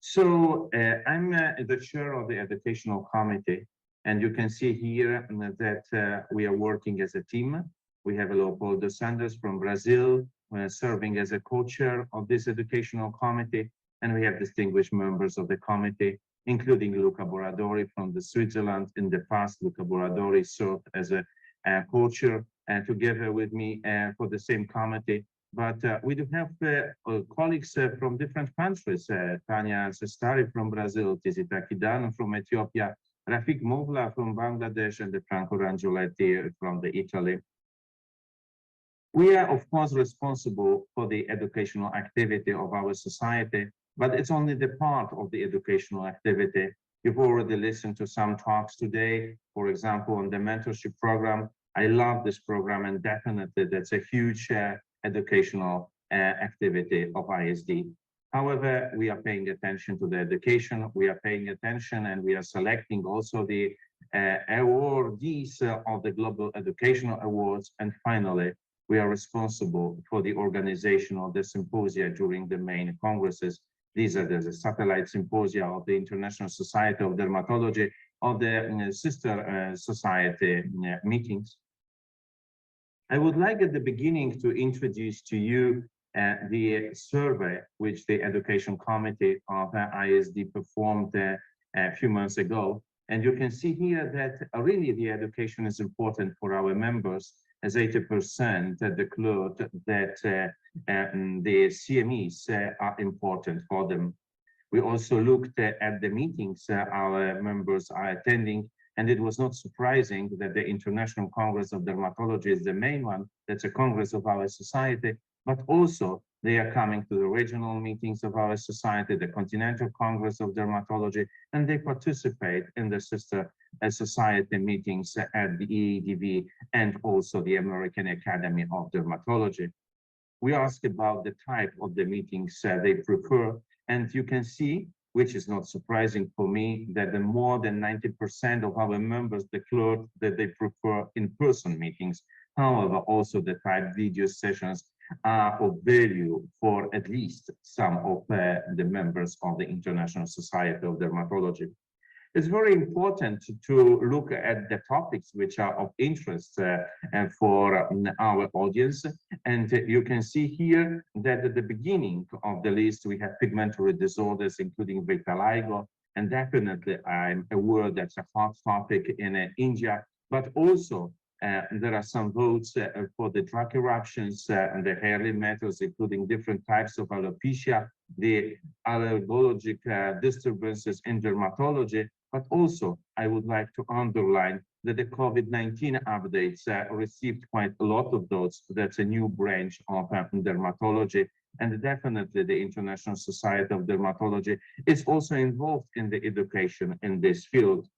So I'm the chair of the educational committee, and you can see here that we are working as a team. We have Leopoldo Sanders from Brazil serving as a co-chair of this educational committee, and we have distinguished members of the committee, including Luca Boradori from Switzerland. In the past, Luca Boradori served as a co-chair together with me for the same committee. But we do have colleagues from different countries, Tanya Sestari from Brazil, Tizita Kidan from Ethiopia, Rafik Movla from Bangladesh, and Franco Rangioletti from Italy. We are, of course, responsible for the educational activity of our society, but it's only the part of the educational activity. You've already listened to some talks today, for example, on the mentorship program. I love this program, and definitely that's a huge educational activity of ISD. However, we are paying attention to the education, we are paying attention, and we are selecting also the awardees of the Global Educational Awards. And finally, we are responsible for the organization of the symposia during the main congresses. These are the satellite symposia of the International Society of Dermatology, of the sister society meetings. I would like at the beginning to introduce to you the survey which the Education Committee of ISD performed a few months ago. And you can see here that really the education is important for our members, as 80% declared that the CMEs are important for them. We also looked at the meetings our members are attending, and it was not surprising that the International Congress of Dermatology is the main one. That's a congress of our society, but also they are coming to the regional meetings of our society, the Continental Congress of Dermatology, and they participate in the sister society meetings at the IADV and also the American Academy of Dermatology. We asked about the type of the meetings they prefer, and you can see, which is not surprising for me, that the more than 90% of our members declared that they prefer in-person meetings. However, also the type video sessions are of value for at least some of the members of the International Society of Dermatology. It's very important to look at the topics which are of interest for our audience. And you can see here that at the beginning of the list, we have pigmentary disorders, including vitiligo. And definitely, I'm aware that's a hot topic in India, but also there are some votes for the drug eruptions and the hairy metals, including different types of alopecia, the allergologic disturbances in dermatology. But also, I would like to underline that the COVID-19 updates received quite a lot of those. That's a new branch of dermatology. And definitely the International Society of Dermatology is also involved in the education in this field.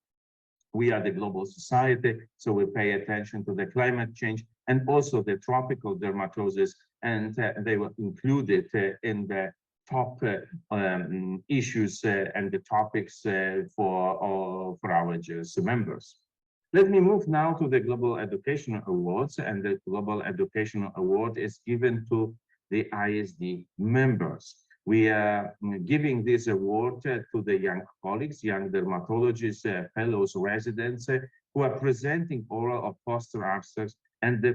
We are the global society, so we pay attention to the climate change and also the tropical dermatosis, and they were included in the top issues and the topics for our JS members. Let me move now to the Global Educational Awards, and the Global Educational Award is given to the ISD members. We are giving this award to the young colleagues, young dermatologists, fellows, residents who are presenting oral or poster abstracts and the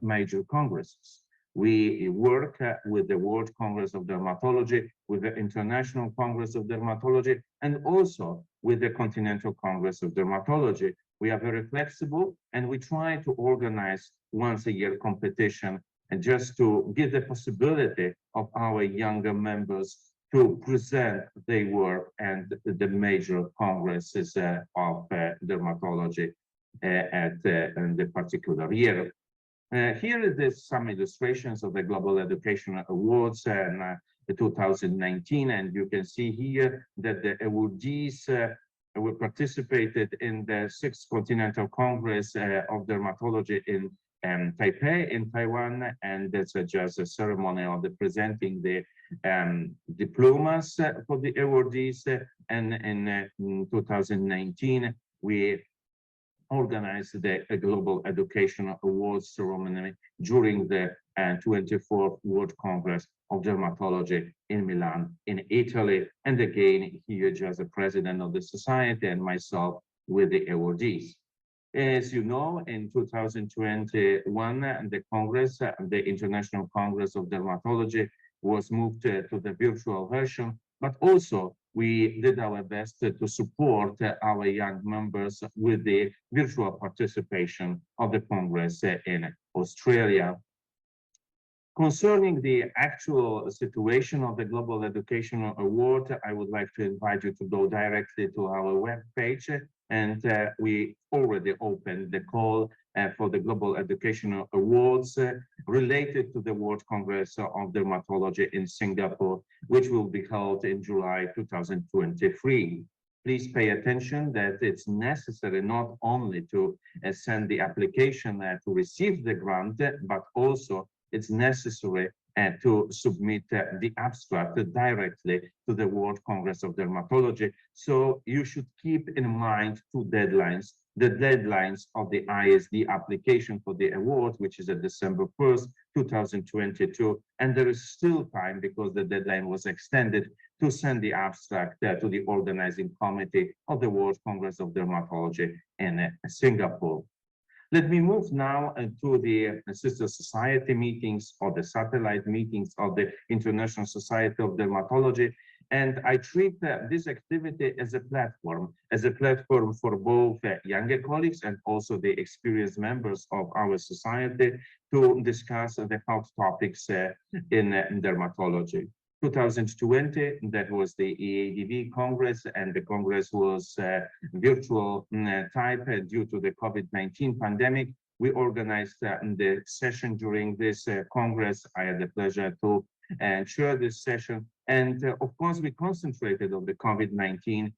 major congresses. We work with the World Congress of Dermatology, with the International Congress of Dermatology, and also with the Continental Congress of Dermatology. We are very flexible, and we try to organize once a year competition, and just to give the possibility of our younger members to present their work and the major congresses of dermatology at the particular year. Here is some illustrations of the Global Education Awards in 2019, and you can see here that the awardees were participated in the 6th Continental Congress of Dermatology in Taipei in Taiwan, and that's just a ceremony of the presenting the diplomas for the awardees. And in 2019, we organized the Global Education Awards ceremony during the 24th World Congress of Dermatology in Milan, in Italy. And again, here just the president of the society and myself with the awardees. As you know, in 2021, the Congress, the International Congress of Dermatology, was moved to the virtual version, but also we did our best to support our young members with the virtual participation of the Congress in Australia. Concerning the actual situation of the Global Education Award, I would like to invite you to go directly to our webpage, and we already opened the call for the Global Education Awards related to the World Congress of Dermatology in Singapore, which will be held in July 2023. Please pay attention that it's necessary not only to send the application to receive the grant, but also it's necessary to submit the abstract directly to the World Congress of Dermatology. So you should keep in mind two deadlines: the deadlines of the ISD application for the award, which is at December 1st, 2022. And there is still time, because the deadline was extended, to send the abstract to the organizing committee of the World Congress of Dermatology in Singapore. Let me move now to the sister society meetings or the satellite meetings of the International Society of Dermatology. And I treat this activity as a platform for both younger colleagues and also the experienced members of our society to discuss the hot topics in dermatology. 2020, that was the IADV Congress, and the Congress was virtual type due to the COVID-19 pandemic. We organized the session during this Congress. I had the pleasure to chair this session. And of course, we concentrated on the COVID-19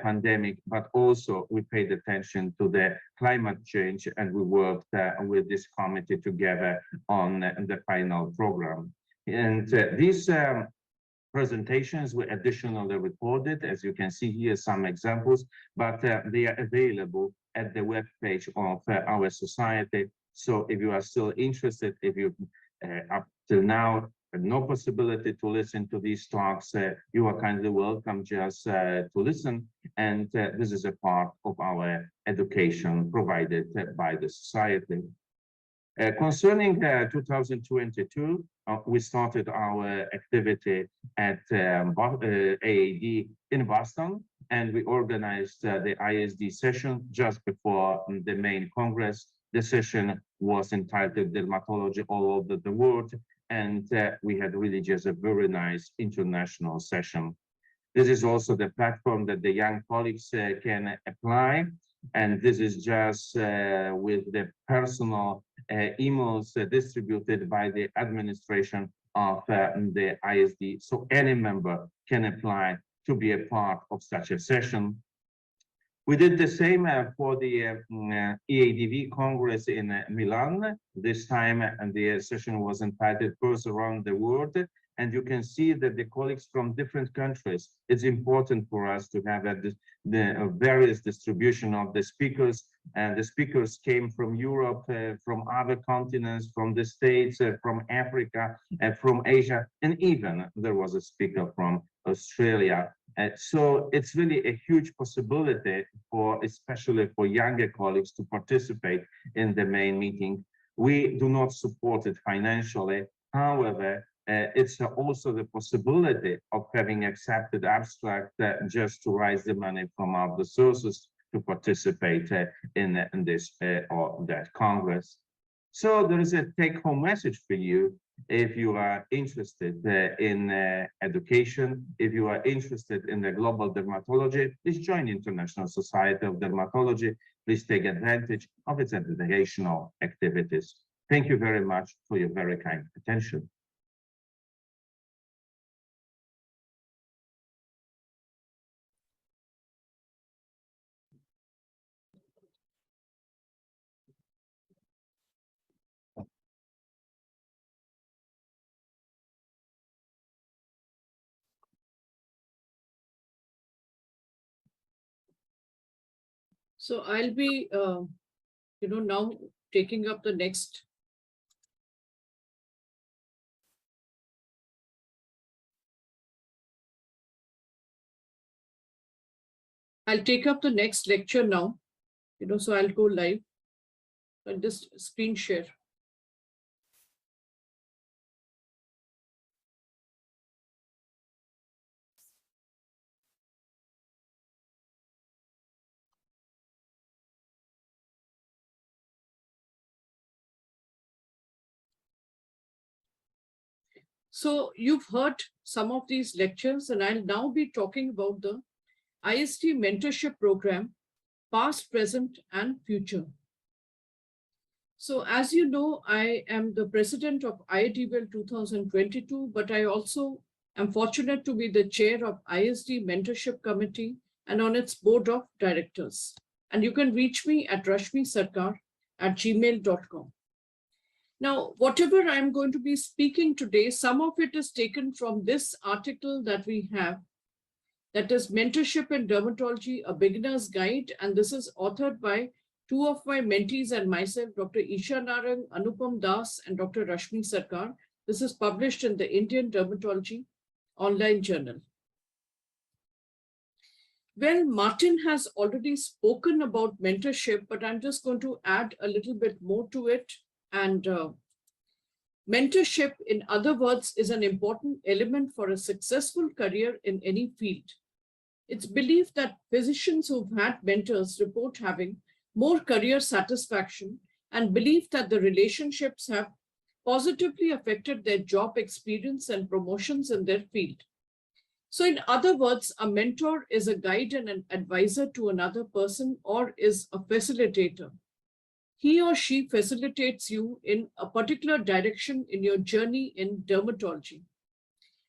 pandemic, but also we paid attention to the climate change, and we worked with this committee together on the final program. And these presentations were additionally recorded, as you can see here, some examples, but they are available at the webpage of our society. So if you are still interested, if you up till now had no possibility to listen to these talks, you are kindly welcome just to listen. And this is a part of our education provided by the society. Concerning 2022, we started our activity at IAD in Boston, and we organized the ISD session just before the main Congress. The session was entitled Dermatology All Over the World, and we had really just a very nice international session. This is also the platform that the young colleagues can apply. And this is just with the personal emails distributed by the administration of the ISD. So any member can apply to be a part of such a session. We did the same for the IADV Congress in Milan. This time, and the session was entitled First Around the World. and you can see that the colleagues from different countries, it's important for us to have the various distribution of the speakers. And the speakers came from Europe, from other continents, from the States, from Africa, and from Asia, and even there was a speaker from Australia. So it's really a huge possibility for, especially for younger colleagues, to participate in the main meeting. We do not support it financially. However, it's also the possibility of having accepted abstract just to raise the money from other sources to participate in this or that Congress. So there is a take-home message for you. If you are interested in education, if you are interested in the global dermatology, please join International Society of Dermatology. Please take advantage of its educational activities. Thank you very much for your very kind attention. So I'll be, now taking up the next. I'll take up the next lecture now, so I'll go live. I'll just screen share. So you've heard some of these lectures, and I'll now be talking about the ISD mentorship program, past, present, and future. So as you know, I am the president of IADVL 2022, but I also am fortunate to be the chair of ISD Mentorship Committee and on its board of directors. And you can reach me at rashmisarkar@gmail.com. Now, whatever I'm going to be speaking today, some of it is taken from this article that we have, that is Mentorship in Dermatology, a Beginner's Guide. And this is authored by two of my mentees and myself, Dr. Isha Narang, Anupam Das, and Dr. Rashmi Sarkar. This is published in the Indian Dermatology Online Journal. Well, Martin has already spoken about mentorship, but I'm just going to add a little bit more to it. And mentorship, in other words, is an important element for a successful career in any field. It's believed that physicians who've had mentors report having more career satisfaction and believe that the relationships have positively affected their job experience and promotions in their field. So in other words, a mentor is a guide and an advisor to another person, or is a facilitator. He or she facilitates you in a particular direction in your journey in dermatology.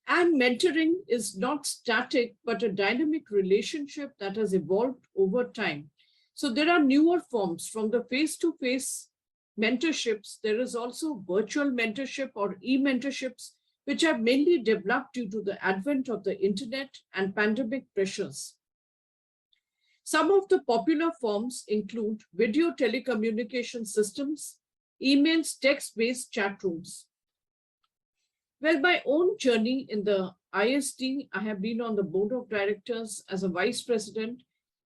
And mentoring is not static, but a dynamic relationship that has evolved over time. So there are newer forms from the face-to-face mentorships. There is also virtual mentorship or e-mentorships, which have mainly developed due to the advent of the internet and pandemic pressures. Some of the popular forms include video telecommunication systems, emails, text-based chat rooms. Well, my own journey in the ISD, I have been on the board of directors as a vice president,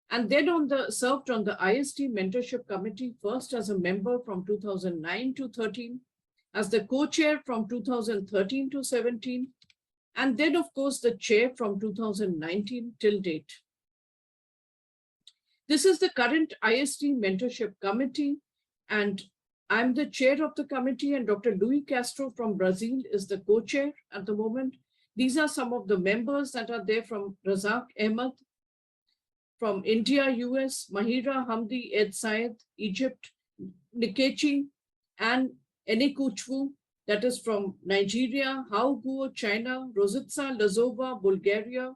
and then served on the ISD Mentorship Committee, first as a member from 2009 to 13, as the co-chair from 2013 to 17, and then, of course, the chair from 2019 till date. This is the current ISD Mentorship Committee, and I'm the chair of the committee, and Dr. Luis Castro from Brazil is the co-chair at the moment. These are some of the members that are there: from Razak Ahmed, from India, US, Mahira Hamdi, Ed Syed, Egypt, Nikechi, and Enekuchwu, that is from Nigeria, Hao Guo, China, Rositsa Lazova, Bulgaria,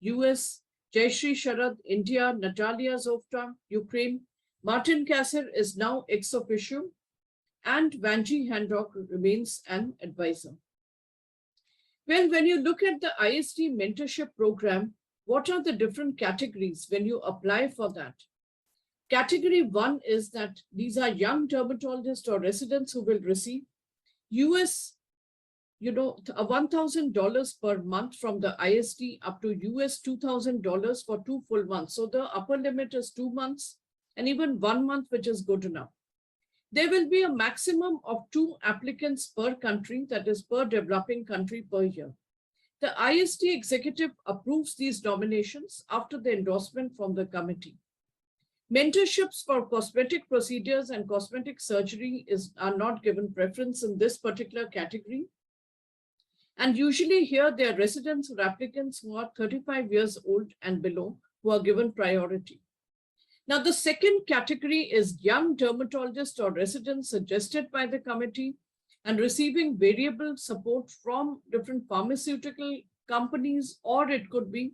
US, Jayashri Sharad, India, Natalia Zovta, Ukraine. Martin Kasser is now ex officio, and Vanji Handrock remains an advisor. Well, when you look at the ISD mentorship program, what are the different categories when you apply for that? Category 1 is that these are young dermatologists or residents who will receive US, $1,000 per month from the ISD up to US $2,000 for 2 full months. So the upper limit is 2 months and even 1 month, which is good enough. There will be a maximum of 2 applicants per country, that is per developing country per year. The ISD executive approves these nominations after the endorsement from the committee. Mentorships for cosmetic procedures and cosmetic surgery are not given preference in this particular category. And usually here they are residents or applicants who are 35 years old and below who are given priority. Now, the second category is young dermatologists or residents suggested by the committee and receiving variable support from different pharmaceutical companies, or it could be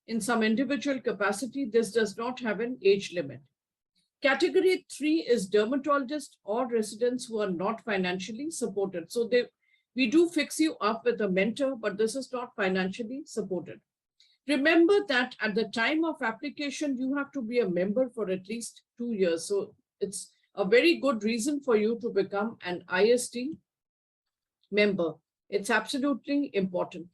in some individual capacity. This does not have an age limit. Category 3 is dermatologists or residents who are not financially supported. So we do fix you up with a mentor, but this is not financially supported. Remember that at the time of application, you have to be a member for at least 2 years. So it's a very good reason for you to become an ISD member. It's absolutely important.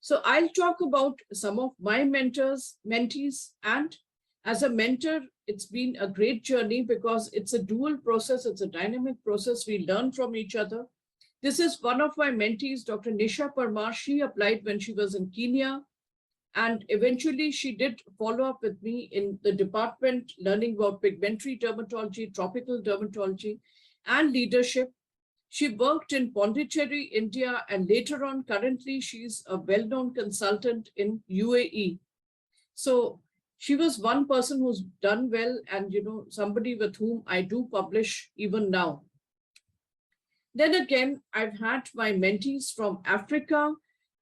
So I'll talk about some of my mentees, and as a mentor, it's been a great journey because it's a dual process. It's a dynamic process. We learn from each other. This is one of my mentees, Dr. Nisha Parmar. She applied when she was in Kenya, and eventually she did follow up with me in the department, learning about pigmentary dermatology, tropical dermatology, and leadership. She worked in Pondicherry, India, and later on, currently, she's a well-known consultant in UAE. So she was one person who's done well, and somebody with whom I do publish even now. Then again, I've had my mentees from Africa.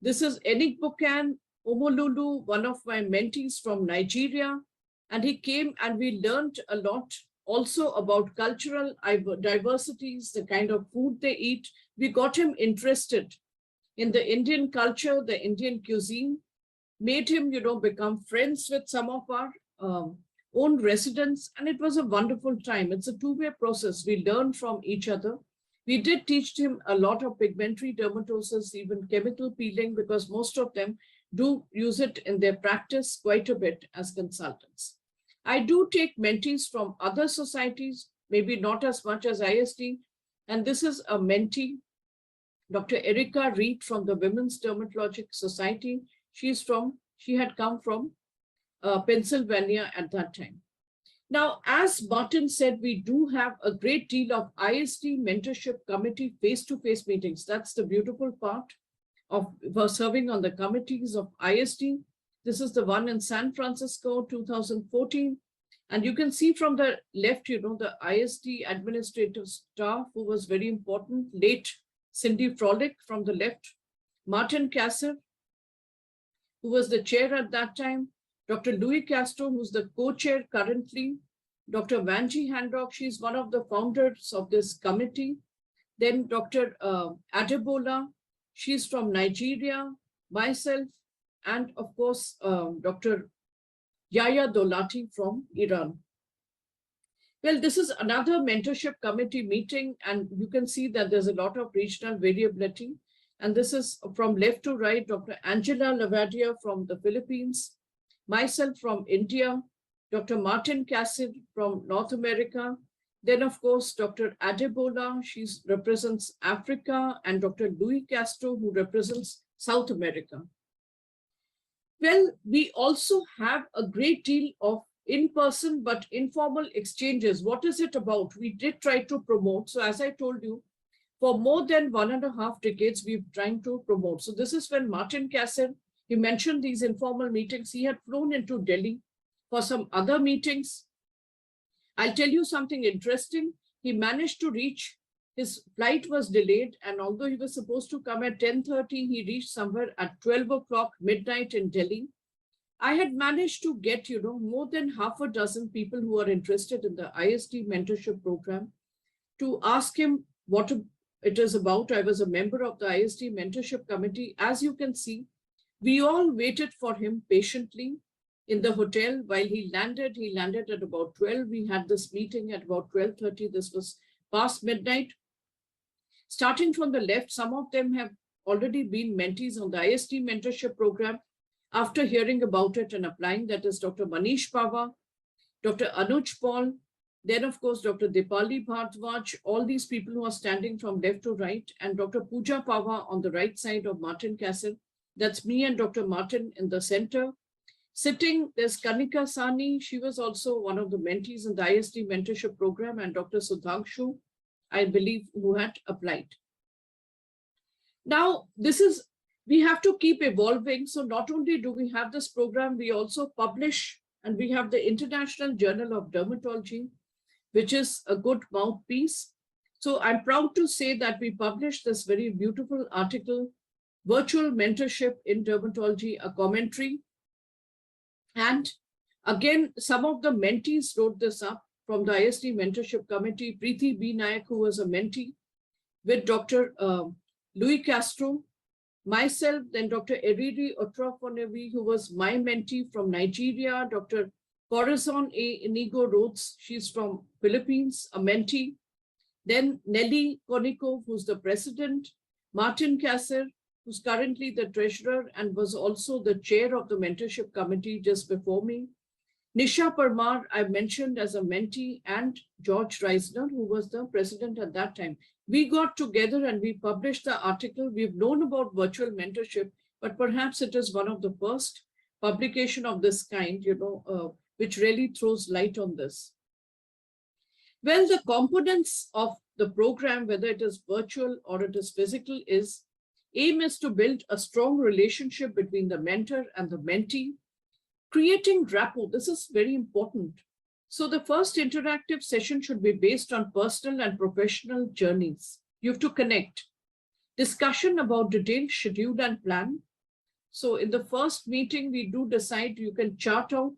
This is Enik Buchan Omolulu, one of my mentees from Nigeria. And he came and we learned a lot also about cultural diversities, the kind of food they eat. We got him interested in the Indian culture, the Indian cuisine, made him, become friends with some of our own residents. And it was a wonderful time. It's a two-way process. We learn from each other. We did teach him a lot of pigmentary dermatosis, even chemical peeling, because most of them do use it in their practice quite a bit as consultants. I do take mentees from other societies, maybe not as much as ISD. And this is a mentee, Dr. Erica Reed from the Women's Dermatologic Society. She had come from Pennsylvania at that time. Now, as Martin said, we do have a great deal of ISD mentorship committee face-to-face meetings. That's the beautiful part of serving on the committees of ISD. This is the one in San Francisco, 2014. And you can see from the left, the ISD administrative staff who was very important, late Cindy Frolick from the left, Martin Kasser, who was the chair at that time, Dr. Louis Castro, who's the co-chair currently, Dr. Vanji Handrock, she's one of the founders of this committee. Then Dr. Adebola, she's from Nigeria, myself, and of course, Dr. Yaya Dolati from Iran. Well, this is another mentorship committee meeting, and you can see that there's a lot of regional variability. And this is from left to right, Dr. Angela Lavadia from the Philippines, myself from India, Dr. Martin Cassid from North America. Then, of course, Dr. Adebola, she represents Africa, and Dr. Louis Castro, who represents South America. Well, we also have a great deal of in-person but informal exchanges. What is it about? We did try to promote. So as I told you, for more than 1.5 decades, we've tried to promote. So this is when Martin Cassid, he mentioned these informal meetings. He had flown into Delhi for some other meetings. I'll tell you something interesting. He managed to reach, his flight was delayed, and although he was supposed to come at 10:30, he reached somewhere at 12 o'clock midnight in Delhi. I had managed to get, more than half a dozen people who are interested in the ISD mentorship program to ask him what it is about. I was a member of the ISD Mentorship Committee. As you can see, we all waited for him patiently in the hotel while he landed. He landed at about 12. We had this meeting at about 12:30. This was past midnight. Starting from the left, some of them have already been mentees on the ISD mentorship program after hearing about it and applying. That is Dr. Manish Pava, Dr. Anuj Paul, then of course, Dr. Dipali Bhardwaj, all these people who are standing from left to right, and Dr. Pooja Pava on the right side of Martin Kasser. That's me and Dr. Martin in the center. Sitting, there's Kanika Sani. She was also one of the mentees in the ISD mentorship program, and Dr. Sudhanshu, I believe, who had applied. Now, we have to keep evolving. So not only do we have this program, we also publish, and we have the International Journal of Dermatology, which is a good mouthpiece. So I'm proud to say that we published this very beautiful article, Virtual Mentorship in Dermatology, a commentary. And again, some of the mentees wrote this up from the ISD Mentorship Committee. Preeti B. Nayak, who was a mentee, with Dr. Louis Castro, myself, then Dr. Eriri Otrafonevi, who was my mentee from Nigeria, Dr. Corazon A. Inigo Rhodes, she's from Philippines, a mentee. Then Nelly Konikov, who's the president, Martin Kasser, who's currently the treasurer and was also the chair of the mentorship committee just before me. Nisha Parmar, I mentioned as a mentee, and George Reisner, who was the president at that time. We got together and we published the article. We've known about virtual mentorship, but perhaps it is one of the first publication of this kind, which really throws light on this. Well, the components of the program, whether it is virtual or it is physical, aim is to build a strong relationship between the mentor and the mentee, creating rapport. This is very important. So the first interactive session should be based on personal and professional journeys. You have to connect. Discussion about detailed schedule and plan. So in the first meeting, we do decide you can chart out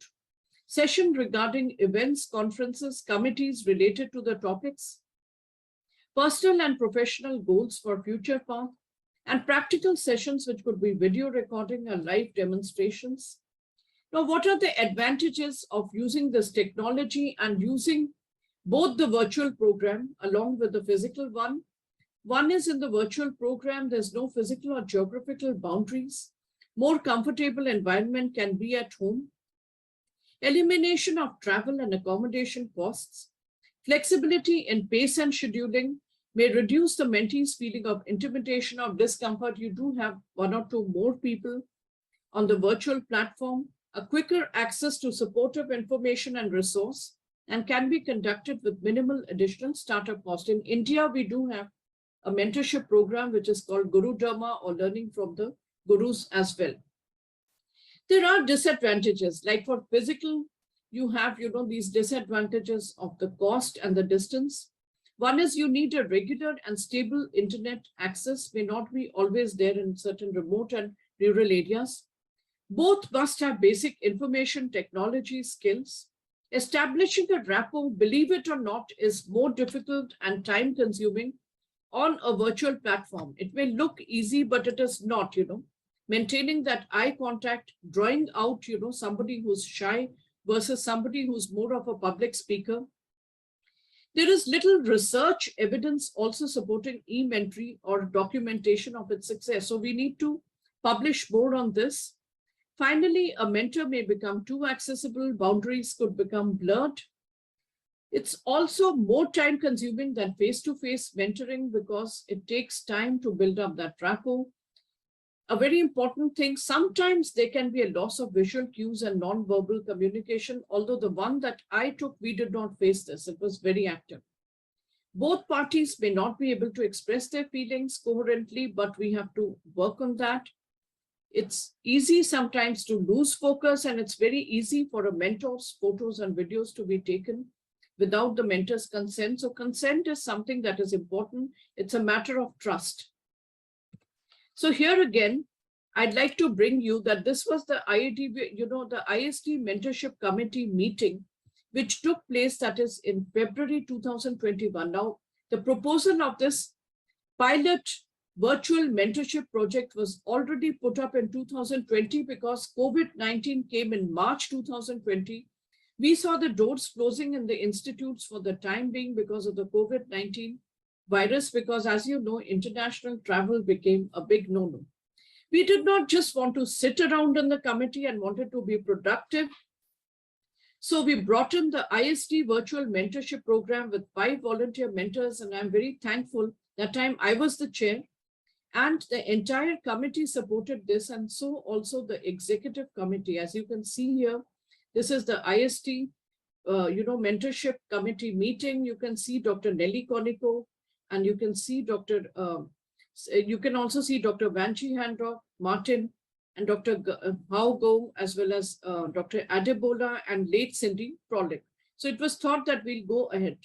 session regarding events, conferences, committees related to the topics, personal and professional goals for future path, and practical sessions, which could be video recording or live demonstrations. Now, what are the advantages of using this technology and using both the virtual program along with the physical one? One is, in the virtual program, there's no physical or geographical boundaries. More comfortable environment can be at home. Elimination of travel and accommodation costs. Flexibility in pace and scheduling may reduce the mentee's feeling of intimidation or discomfort. You do have one or two more people on the virtual platform. A quicker access to supportive information and resource, and can be conducted with minimal additional startup cost. In India, we do have a mentorship program which is called Guru Dharma, or learning from the gurus as well. There are disadvantages, like for physical, you have these disadvantages of the cost and the distance. One is you need a regular and stable internet access, may not be always there in certain remote and rural areas. Both must have basic information technology skills. Establishing a rapport, believe it or not, is more difficult and time consuming on a virtual platform. It may look easy, but it is not, Maintaining that eye contact, drawing out, somebody who's shy versus somebody who's more of a public speaker. There is little research evidence also supporting e-mentoring or documentation of its success. So we need to publish more on this. Finally, a mentor may become too accessible, boundaries could become blurred. It's also more time consuming than face-to-face mentoring because it takes time to build up that rapport. A very important thing, sometimes there can be a loss of visual cues and non-verbal communication, although the one that I took, we did not face this. It was very active. Both parties may not be able to express their feelings coherently, but we have to work on that. It's easy sometimes to lose focus, and it's very easy for a mentor's photos and videos to be taken without the mentor's consent. So consent is something that is important. It's a matter of trust. So here again, I'd like to bring you that this was the IADVL, the ISD Mentorship Committee meeting, which took place, that is in February 2021. Now, the proposal of this pilot virtual mentorship project was already put up in 2020 because COVID-19 came in March 2020. We saw the doors closing in the institutes for the time being because of the COVID-19 virus, because as you know, international travel became a big no-no. We did not just want to sit around in the committee and wanted to be productive. So we brought in the ISD virtual mentorship program with 5 volunteer mentors, and I'm very thankful. That time I was the chair and the entire committee supported this, and so also the executive committee. As you can see here, this is the ISD mentorship committee meeting. You can see Dr. Nelly Conico, and you can see you can also see Dr. Vanchi Handrock, Martin, and Dr. Hao Go, as well as Dr. Adebola and late Cindy Prolick. So it was thought that we'll go ahead.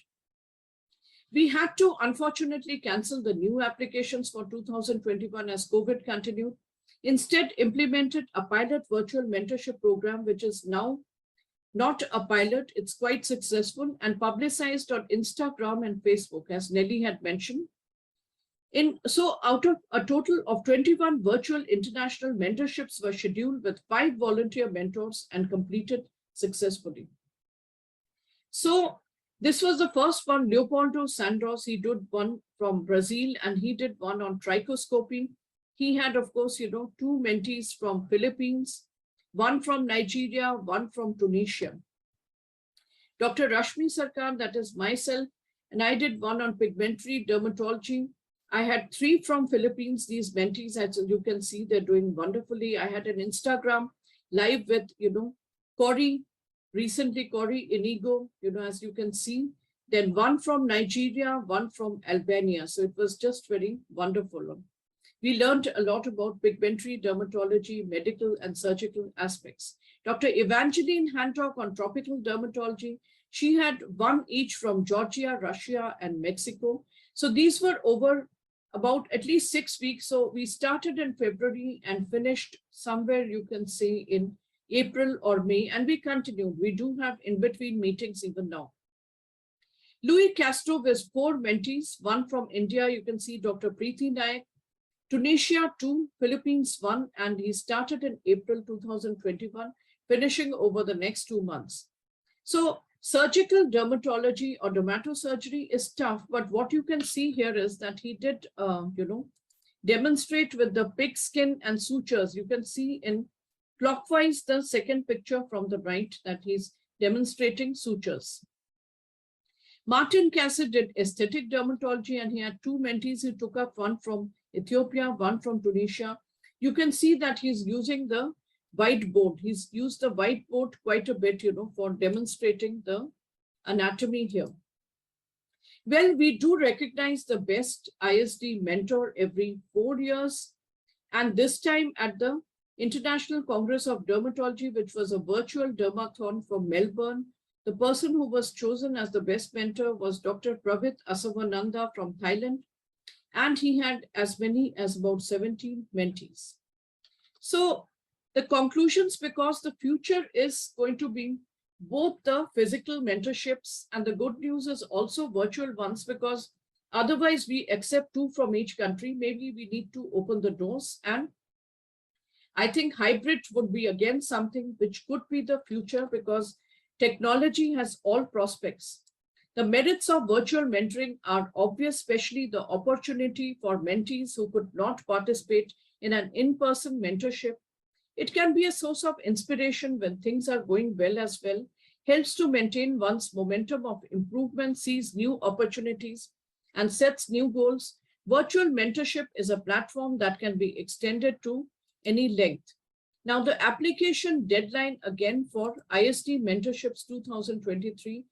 We had to unfortunately cancel the new applications for 2021 as COVID continued. Instead, implemented a pilot virtual mentorship program, which is now not a pilot, it's quite successful and publicized on Instagram and Facebook, as Nelly had mentioned. So out of a total of 21 virtual international mentorships were scheduled with 5 volunteer mentors and completed successfully. So this was the first one, Leopoldo Sandros. He did one from Brazil and he did one on trichoscopy. He had, of course, 2 mentees from Philippines, 1 from Nigeria, 1 from Tunisia. Dr. Rashmi Sarkar, that is myself, and I did one on pigmentary dermatology. I had 3 from Philippines, these mentees, as you can see, they're doing wonderfully. I had an Instagram live with, Cory, recently Cory Inigo, as you can see. Then 1 from Nigeria, 1 from Albania. So it was just very wonderful. We learned a lot about pigmentary dermatology, medical and surgical aspects. Dr. Evangeline Hancock on tropical dermatology. She had 1 each from Georgia, Russia, and Mexico. So these were over about at least 6 weeks. So we started in February and finished somewhere, you can say, in April or May, and we continued. We do have in-between meetings even now. Louis Castro with 4 mentees, 1 from India, you can see Dr. Preeti Naik, Tunisia 2, Philippines 1, and he started in April 2021, finishing over the next 2 months. So surgical dermatology or dermatosurgery is tough, but what you can see here is that he did, demonstrate with the pig skin and sutures. You can see in clockwise the second picture from the right that he's demonstrating sutures. Martin Cassidy did aesthetic dermatology, and he had 2 mentees who took up, 1 from Ethiopia, 1 from Tunisia. You can see that he's using the whiteboard. He's used the whiteboard quite a bit, for demonstrating the anatomy here. Well, we do recognize the best ISD mentor every 4 years. And this time at the International Congress of Dermatology, which was a virtual dermathon from Melbourne, the person who was chosen as the best mentor was Dr. Pravit Asavananda from Thailand. And he had as many as about 17 mentees. So the conclusions, because the future is going to be both the physical mentorships, and the good news is also virtual ones, because otherwise we accept 2 from each country. Maybe we need to open the doors, and I think hybrid would be again something which could be the future, because technology has all prospects. The merits of virtual mentoring are obvious, especially the opportunity for mentees who could not participate in an in-person mentorship. It can be a source of inspiration when things are going well as well, helps to maintain one's momentum of improvement, sees new opportunities, and sets new goals. Virtual mentorship is a platform that can be extended to any length. Now, the application deadline again for ISD Mentorships 2023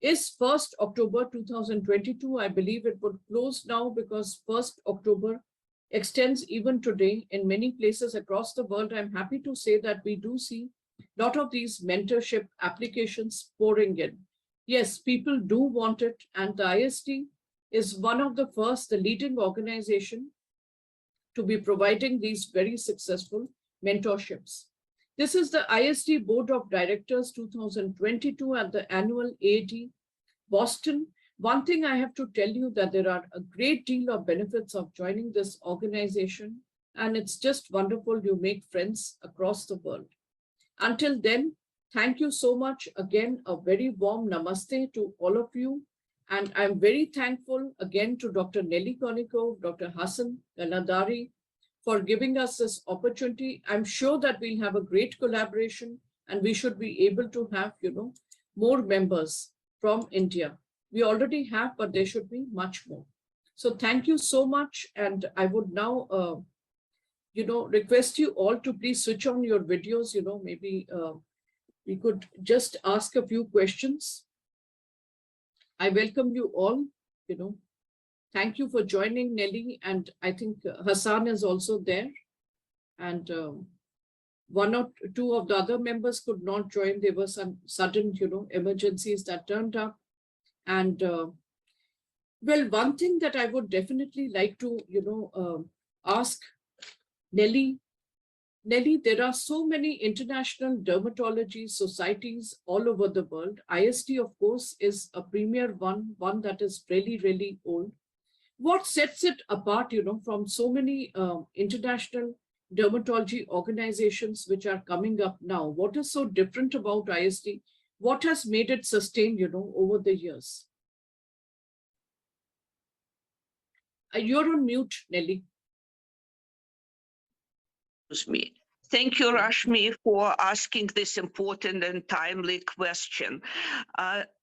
is 1st October 2022. I believe it would close now because 1st October extends even today in many places across the world. I'm happy to say that we do see a lot of these mentorship applications pouring in. Yes, people do want it, and the ISD is one of the first, the leading organization to be providing these very successful mentorships. This is the ISD Board of Directors 2022 at the annual IAD Boston. One thing I have to tell you that there are a great deal of benefits of joining this organization, and it's just wonderful. You make friends across the world. Until then, thank you so much. Again, a very warm namaste to all of you. And I'm very thankful again to Dr. Nelly Koniko, Dr. Hassan Galadari for giving us this opportunity. I'm sure that we'll have a great collaboration and we should be able to have, more members from India. We already have, but there should be much more. So thank you so much. And I would now, request you all to please switch on your videos, maybe we could just ask a few questions. I welcome you all, Thank you for joining, Nelly. And I think Hassan is also there. And one or two of the other members could not join. There were some sudden, emergencies that turned up. And well, one thing that I would definitely like to, ask Nelly, there are so many international dermatology societies all over the world. ISD, of course, is a premier one that is really, really old. What sets it apart, from so many international dermatology organizations which are coming up now? What is so different about ISD? What has made it sustain, over the years? You're on mute, Nelly. Excuse me. Thank you, Rashmi, for asking this important and timely question.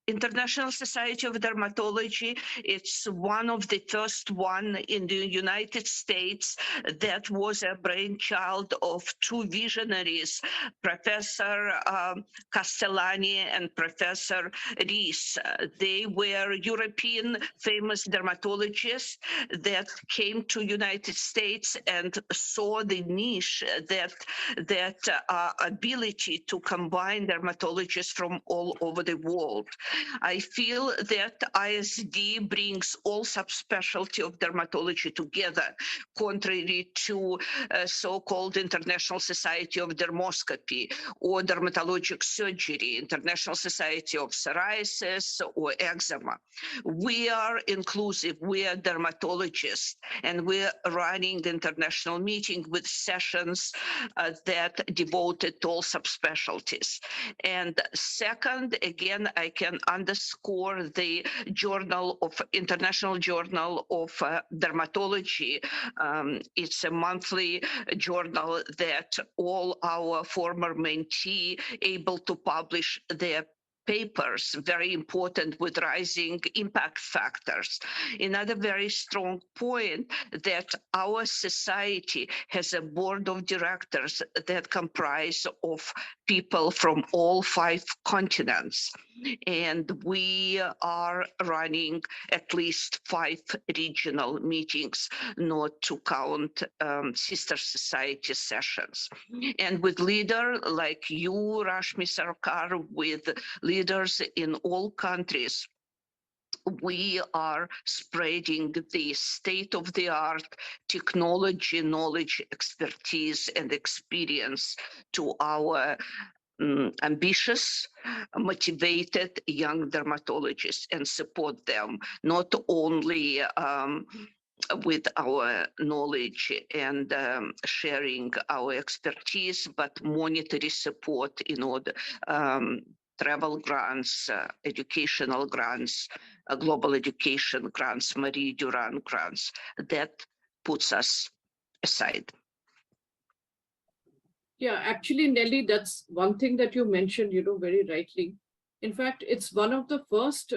International Society of Dermatology, it's one of the first one in the United States that was a brainchild of two visionaries, Professor Castellani and Professor Rees. They were European famous dermatologists that came to United States and saw the niche that ability to combine dermatologists from all over the world. I feel that ISD brings all subspecialty of dermatology together, contrary to so-called International Society of Dermoscopy or Dermatologic Surgery, International Society of Psoriasis or Eczema. We are inclusive, we are dermatologists, and we're running international meeting with sessions that devoted to all subspecialties. And second, again, I can underscore the International Journal of Dermatology. It's a monthly journal that all our former mentee able to publish their papers, very important with rising impact factors. Another very strong point that our society has a board of directors that comprise of people from all 5 continents. And we are running at least 5 regional meetings, not to count sister society sessions. And with leaders like you, Rashmi Sarkar, with leaders in all countries, we are spreading the state-of-the-art technology, knowledge, expertise, and experience to our ambitious, motivated young dermatologists and support them, not only with our knowledge and sharing our expertise, but monetary support in order travel grants, educational grants, global education grants, Marie Durand grants. That puts us aside. Yeah, actually, Nelly, that's one thing that you mentioned, very rightly. In fact, it's one of the first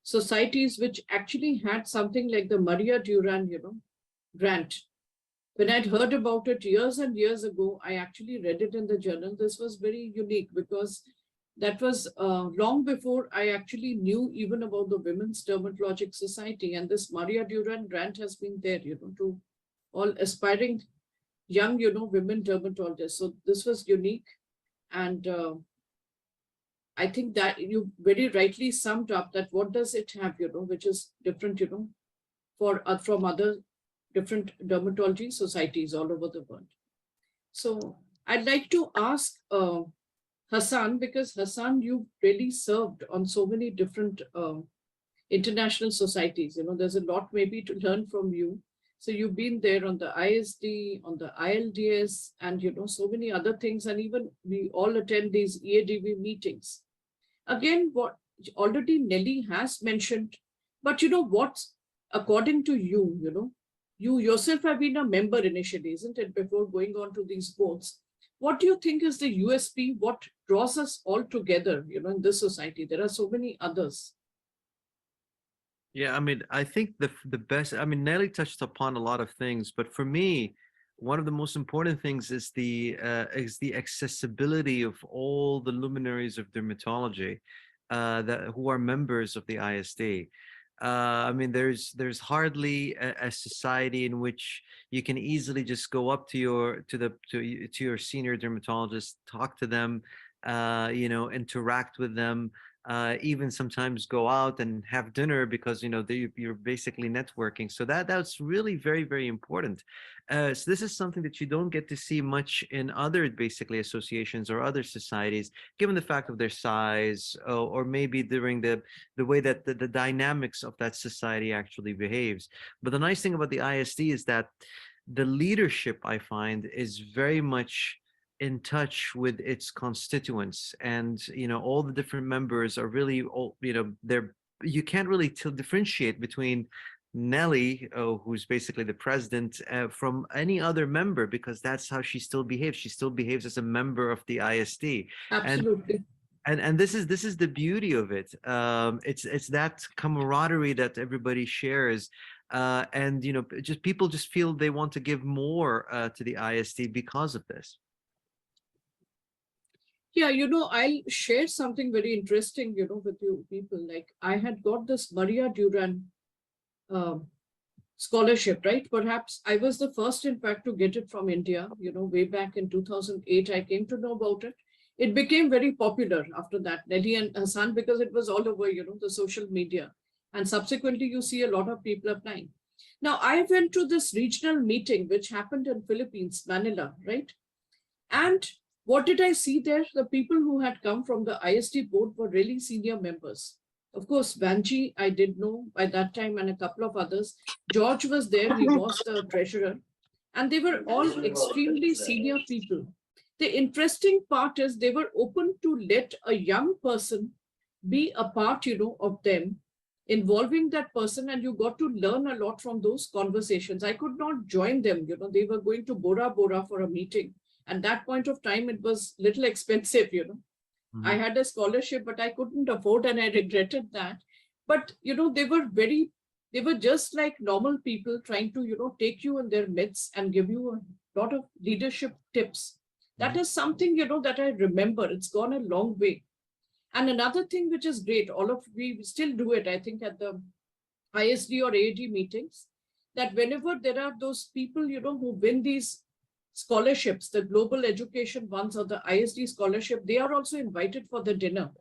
societies which actually had something like the Maria Durand, grant. When I'd heard about it years and years ago, I actually read it in the journal. This was very unique because that was long before I actually knew even about the Women's Dermatologic Society. And this Maria Durand grant has been there, to all aspiring young, women dermatologists. So this was unique. And I think that you very rightly summed up that what does it have, which is different, from other different dermatology societies all over the world. So I'd like to ask Hassan, because Hassan, you really served on so many different international societies. There's a lot maybe to learn from you. So you've been there on the ISD, on the ILDS, and so many other things. And even we all attend these IADV meetings. Again, what already Nelly has mentioned, but what's according to you, you yourself have been a member initially, isn't it, before going on to these boards? What do you think is the USP? What draws us all together, in this society? There are so many others. Yeah, I mean, I think the best, I mean, Nelly touched upon a lot of things, but for me, one of the most important things is the accessibility of all the luminaries of dermatology who are members of the ISD. I mean, there's hardly a society in which you can easily just go up to your senior dermatologist, talk to them, interact with them, even sometimes go out and have dinner because you're basically networking. So that's really very, very important. So this is something that you don't get to see much in other basically associations or other societies, given the fact of their size, or maybe during the way that the dynamics of that society actually behaves. But the nice thing about the ISD is that the leadership, I find, is very much in touch with its constituents, and all the different members are really all, you can't really differentiate between Nelly, who's basically the president, from any other member, because that's how she still behaves. She still behaves as a member of the ISD. Absolutely. And this is the beauty of it. It's that camaraderie that everybody shares, and people just feel they want to give more to the ISD because of this. Yeah, I'll share something very interesting, with you people. Like, I had got this Maria Duran scholarship, right? Perhaps I was the first, in fact, to get it from India, way back in 2008. I came to know about it. It became very popular after that, Nelly and Hassan, because it was all over, the social media. And subsequently, you see a lot of people applying. Now, I went to this regional meeting, which happened in Philippines, Manila, right? And what did I see there? The people who had come from the ISD board were really senior members. Of course, Vanji, I did know by that time, and a couple of others. George was there, he was the treasurer. And they were all extremely senior people. The interesting part is they were open to let a young person be a part, of them, involving that person, and you got to learn a lot from those conversations. I could not join them, they were going to Bora Bora for a meeting. And that point of time, it was little expensive, Mm-hmm. I had a scholarship, but I couldn't afford, and I regretted that. But, they were just like normal people trying to, take you in their midst and give you a lot of leadership tips. That is something, that I remember. It's gone a long way. And another thing which is great, we still do it, I think, at the ISD or AAD meetings, that whenever there are those people, who win these scholarships, the global education ones or the ISD scholarship, they are also invited for the dinner.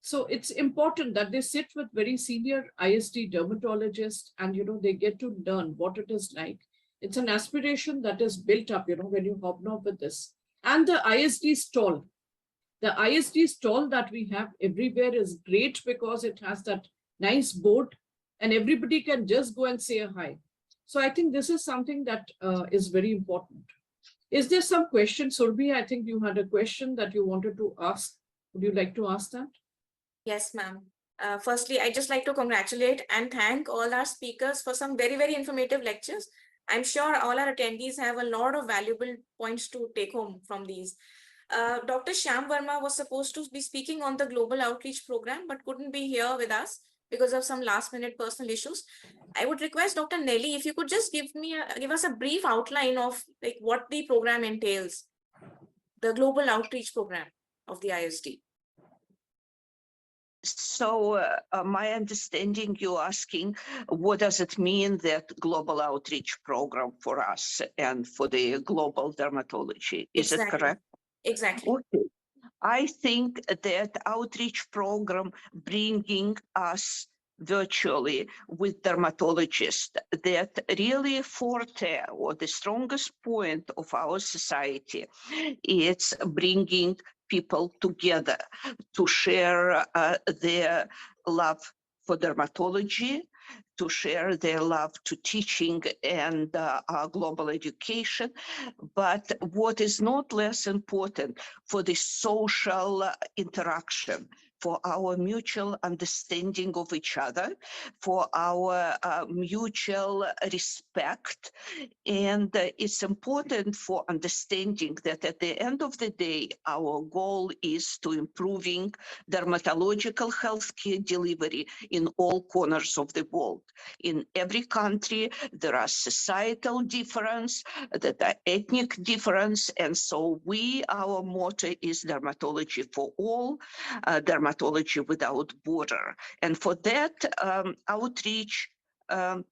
So it's important that they sit with very senior ISD dermatologists and, they get to learn what it is like. It's an aspiration that is built up, when you hobnob with this. And the ISD stall. The ISD stall that we have everywhere is great because it has that nice board and everybody can just go and say a hi. So I think this is something that is very important. Is there some question, Surbhi? I think you had a question that you wanted to ask. Would you like to ask that? Yes, ma'am. Firstly, I just like to congratulate and thank all our speakers for some very, very informative lectures. I'm sure all our attendees have a lot of valuable points to take home from these. Dr. Shyam Verma was supposed to be speaking on the Global Outreach Program, but couldn't be here with us because of some last-minute personal issues. I would request Dr. Nelly, if you could just give us a brief outline of like what the program entails, the Global Outreach Program of the ISD. So my understanding, you're asking, what does it mean, that global outreach program for us and for the global dermatology? Is it correct? Exactly. Okay. I think that outreach program bringing us virtually with dermatologists, that really forte or the strongest point of our society, it's bringing people together to share their love for dermatology, to share their love to teaching and global education. But what is not less important, for the social interaction, for our mutual understanding of each other, for our mutual respect. And it's important for understanding that at the end of the day, our goal is to improving dermatological healthcare delivery in all corners of the world. In every country, there are societal difference, there are ethnic difference, and so our motto is dermatology for all, dermatology without border. And for that, outreach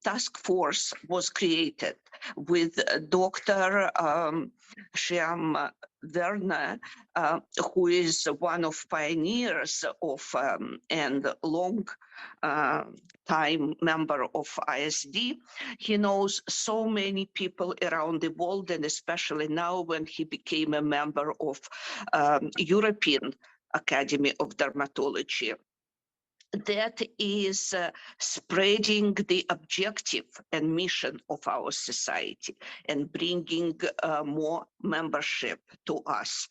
task force was created with Dr. Shyam Verna, who is one of pioneers of and long time member of ISD. He knows so many people around the world, and especially now when he became a member of European Academy of Dermatology. That is spreading the objective and mission of our society and bringing more membership to us.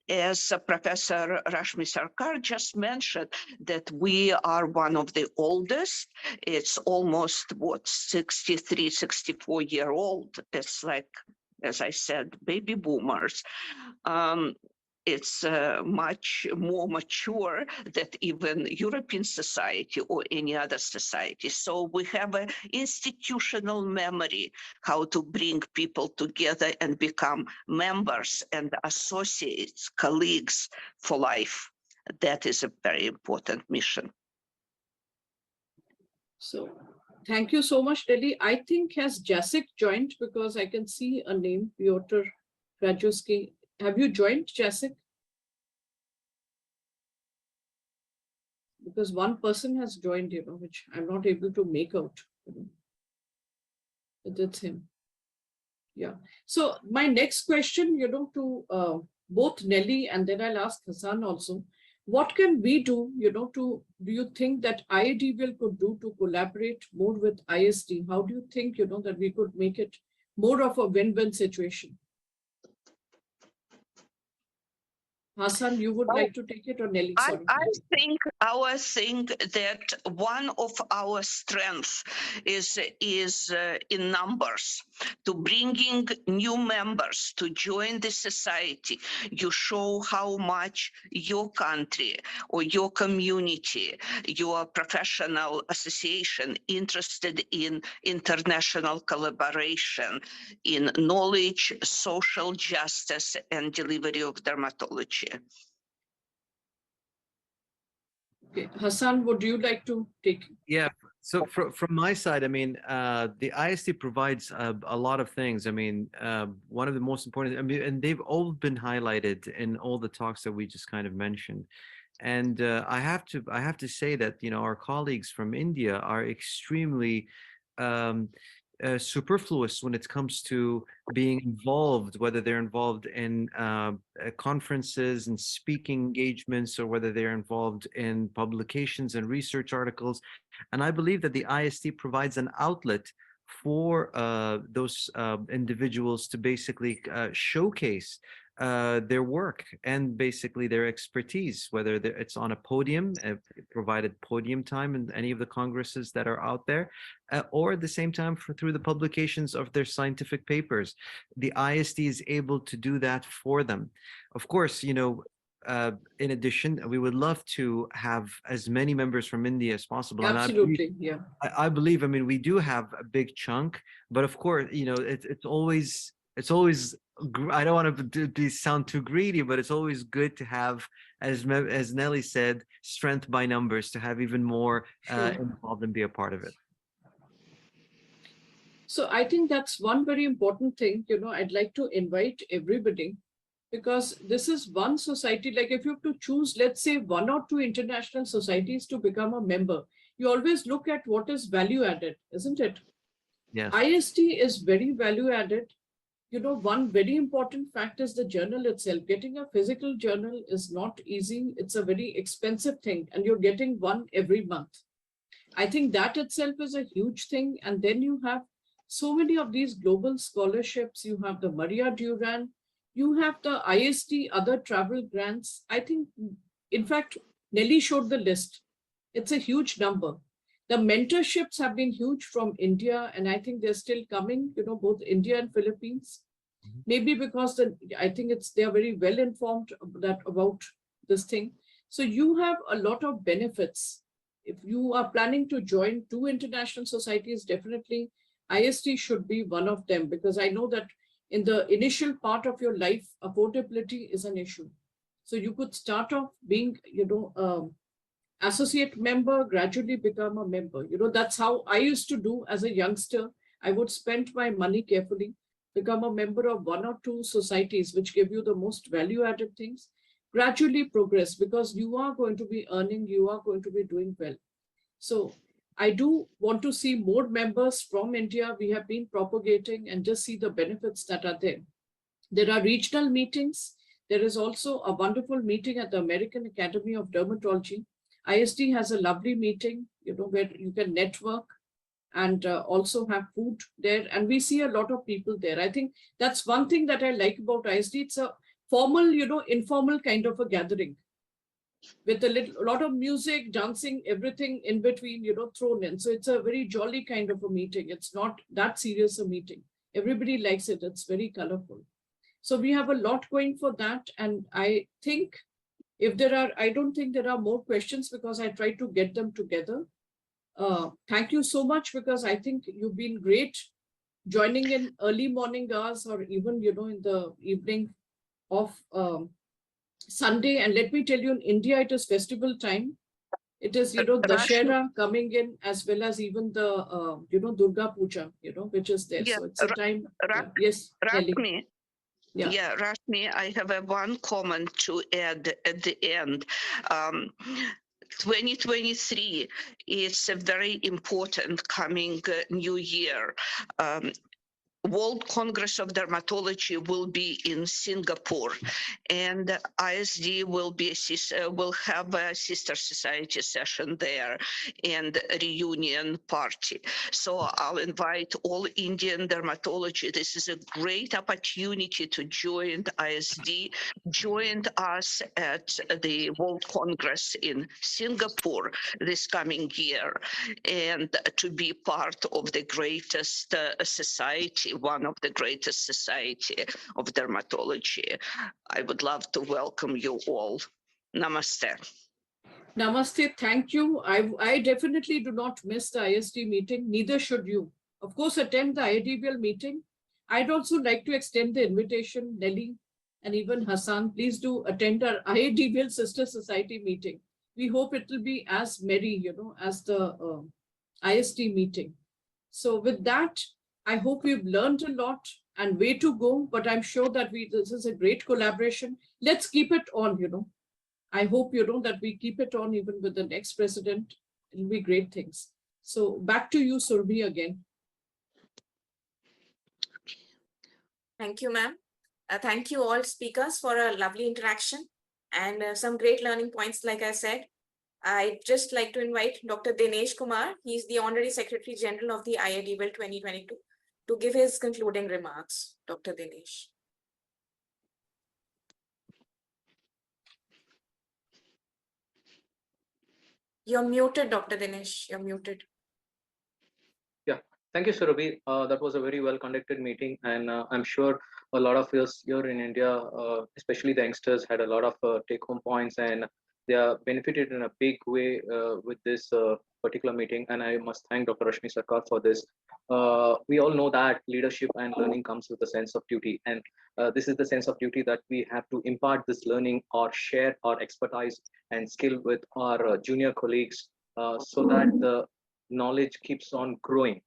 As Professor Rashmi Sarkar just mentioned, that we are one of the oldest. It's almost, 63, 64-year-old. It's like, as I said, baby boomers. It's much more mature than even European society or any other society. So we have an institutional memory how to bring people together and become members and associates, colleagues for life. That is a very important mission. So thank you so much, Delhi. I think has Jacek joined, because I can see a name, Piotr Rajuski. Have you joined, Jacek? Because one person has joined, which I'm not able to make out. But that's him. Yeah. So my next question, to both Nelly, and then I'll ask Hassan also. What can we do, do you think that IADVL could do to collaborate more with ISD? How do you think, that we could make it more of a win-win situation? Hassan, you would like to take it, or Nelly? Sorry. I think that one of our strengths is in numbers. To bringing new members to join the society, you show how much your country or your community, your professional association interested in international collaboration, in knowledge, social justice, and delivery of dermatology. Okay. Hassan, would you like to take? Yeah. So from my side, I mean, the ISD provides a lot of things. I mean, one of the most important, I mean, and they've all been highlighted in all the talks that we just kind of mentioned. And I have to say that, our colleagues from India are extremely superfluous when it comes to being involved, whether they're involved in conferences and speaking engagements, or whether they're involved in publications and research articles. And I believe that the ISD provides an outlet for those individuals to basically showcase their work and basically their expertise, whether it's on a podium, provided podium time in any of the congresses that are out there, or at the same time through the publications of their scientific papers. The ISD is able to do that for them. Of course, in addition, we would love to have as many members from India as possible. Absolutely, and I believe, I mean, we do have a big chunk, but of course, it's always, I don't want to sound too greedy, but it's always good to have, as Nelly said, strength by numbers, to have even more involved and be a part of it. So I think that's one very important thing, I'd like to invite everybody, because this is one society, like if you have to choose, let's say 1 or 2 international societies to become a member, you always look at what is value added, isn't it? Yes. ISD is very value added. One very important fact is the journal itself. Getting a physical journal is not easy. It's a very expensive thing, and you're getting one every month. I think that itself is a huge thing. And then you have so many of these global scholarships. You have the Maria Duran, you have the ISD, other travel grants. I think, in fact, Nelly showed the list. It's a huge number. The mentorships have been huge from India, and I think they're still coming, both India and Philippines. Maybe because I think they are very well informed about this thing. So you have a lot of benefits. If you are planning to join 2 international societies, definitely ISD should be one of them, because I know that in the initial part of your life, affordability is an issue. So you could start off being, associate member, gradually become a member. That's how I used to do as a youngster. I would spend my money carefully, become a member of 1 or 2 societies which give you the most value added things, gradually progress, because you are going to be earning, you are going to be doing well. So I do want to see more members from India. We have been propagating and just see the benefits that are there. There are regional meetings. There is also a wonderful meeting at the American Academy of Dermatology. ISD has a lovely meeting, where you can network and also have food there. And we see a lot of people there. I think that's one thing that I like about ISD. It's a formal, informal kind of a gathering with a lot of music, dancing, everything in between, thrown in. So it's a very jolly kind of a meeting. It's not that serious a meeting. Everybody likes it. It's very colorful. So we have a lot going for that. And I think I don't think there are more questions, because I tried to get them together. Thank you so much, because I think you've been great joining in early morning hours, or even, in the evening of Sunday. And let me tell you, in India, it is festival time. It is, Dashera coming in, as well as even the, Durga Puja, which is there. Yeah, So it's a time. Yes, Rashmi. Yeah. Yeah, Rashmi, I have one comment to add at the end. 2023 is a very important coming new year. World Congress of Dermatology will be in Singapore, and ISD will have a sister society session there and a reunion party. So I'll invite all Indian dermatology. This is a great opportunity to join ISD, join us at the World Congress in Singapore this coming year, and to be part of the greatest society, one of the greatest society of dermatology. I would love to welcome you all. Namaste. Namaste. Thank you. I definitely do not miss the ISD meeting. Neither should you. Of course, attend the IADVL meeting. I'd also like to extend the invitation, Nelly and even Hassan. Please do attend our IADVL Sister Society meeting. We hope it will be as merry, as the ISD meeting. So with that, I hope we've learned a lot and way to go, but I'm sure that this is a great collaboration. Let's keep it on, I hope, that we keep it on even with the next president. It'll be great things. So back to you, Surbhi, again. Thank you, ma'am. Thank you all speakers for a lovely interaction and some great learning points, like I said. I'd just like to invite Dr. Dinesh Kumar. He's the Honorary Secretary General of the IADVL 2022 to give his concluding remarks. Dr. Dinesh. You're muted, Dr. Dinesh. You're muted. Yeah, thank you, Surabhi. That was a very well conducted meeting, and I'm sure a lot of us here in India, especially the youngsters, had a lot of take-home points, and they are benefited in a big way with this particular meeting. And I must thank Dr. Rashmi Sarkar for this. We all know that leadership and learning comes with a sense of duty, and this is the sense of duty that we have to impart this learning or share our expertise and skill with our junior colleagues, so that the knowledge keeps on growing.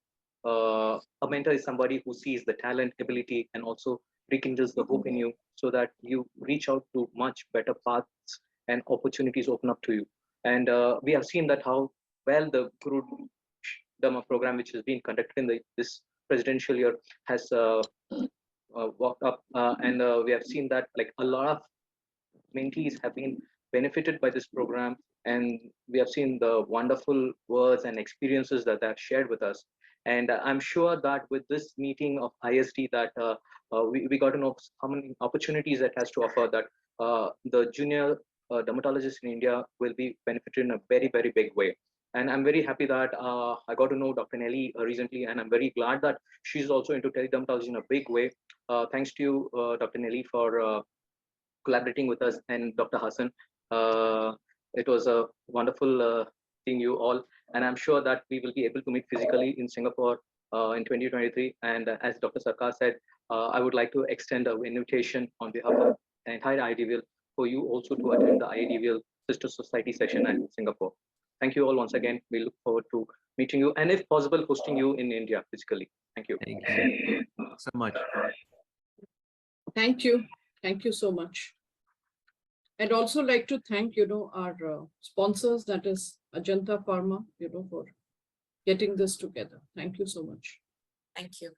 A mentor is somebody who sees the talent, ability, and also rekindles the hope in you, so that you reach out to much better paths and opportunities open up to you. And we have seen that how well the Guru Dharma program, which has been conducted in this presidential year, has walked up, and we have seen that like a lot of mentees have been benefited by this program and we have seen the wonderful words and experiences that they have shared with us. And I'm sure that with this meeting of ISD, that we got to know how many opportunities it has to offer, that the junior dermatologists in India will be benefited in a very, very big way. And I'm very happy that I got to know Dr. Nelly recently, and I'm very glad that she's also into teledermatology in a big way. Thanks to you, Dr. Nelly, for collaborating with us, and Dr. Hassan. It was a wonderful seeing you all, and I'm sure that we will be able to meet physically in Singapore in 2023. And as Dr. Sarkar said, I would like to extend an invitation on behalf of the entire IADVL for you also to attend the IADVL Sister Society session in Singapore. Thank you all once again. We look forward to meeting you, and if possible, hosting you in India physically. Thank you. Thank you so much. Thank you. Thank you so much. I'd also like to thank, our sponsors, that is Ajanta Pharma, for getting this together. Thank you so much. Thank you.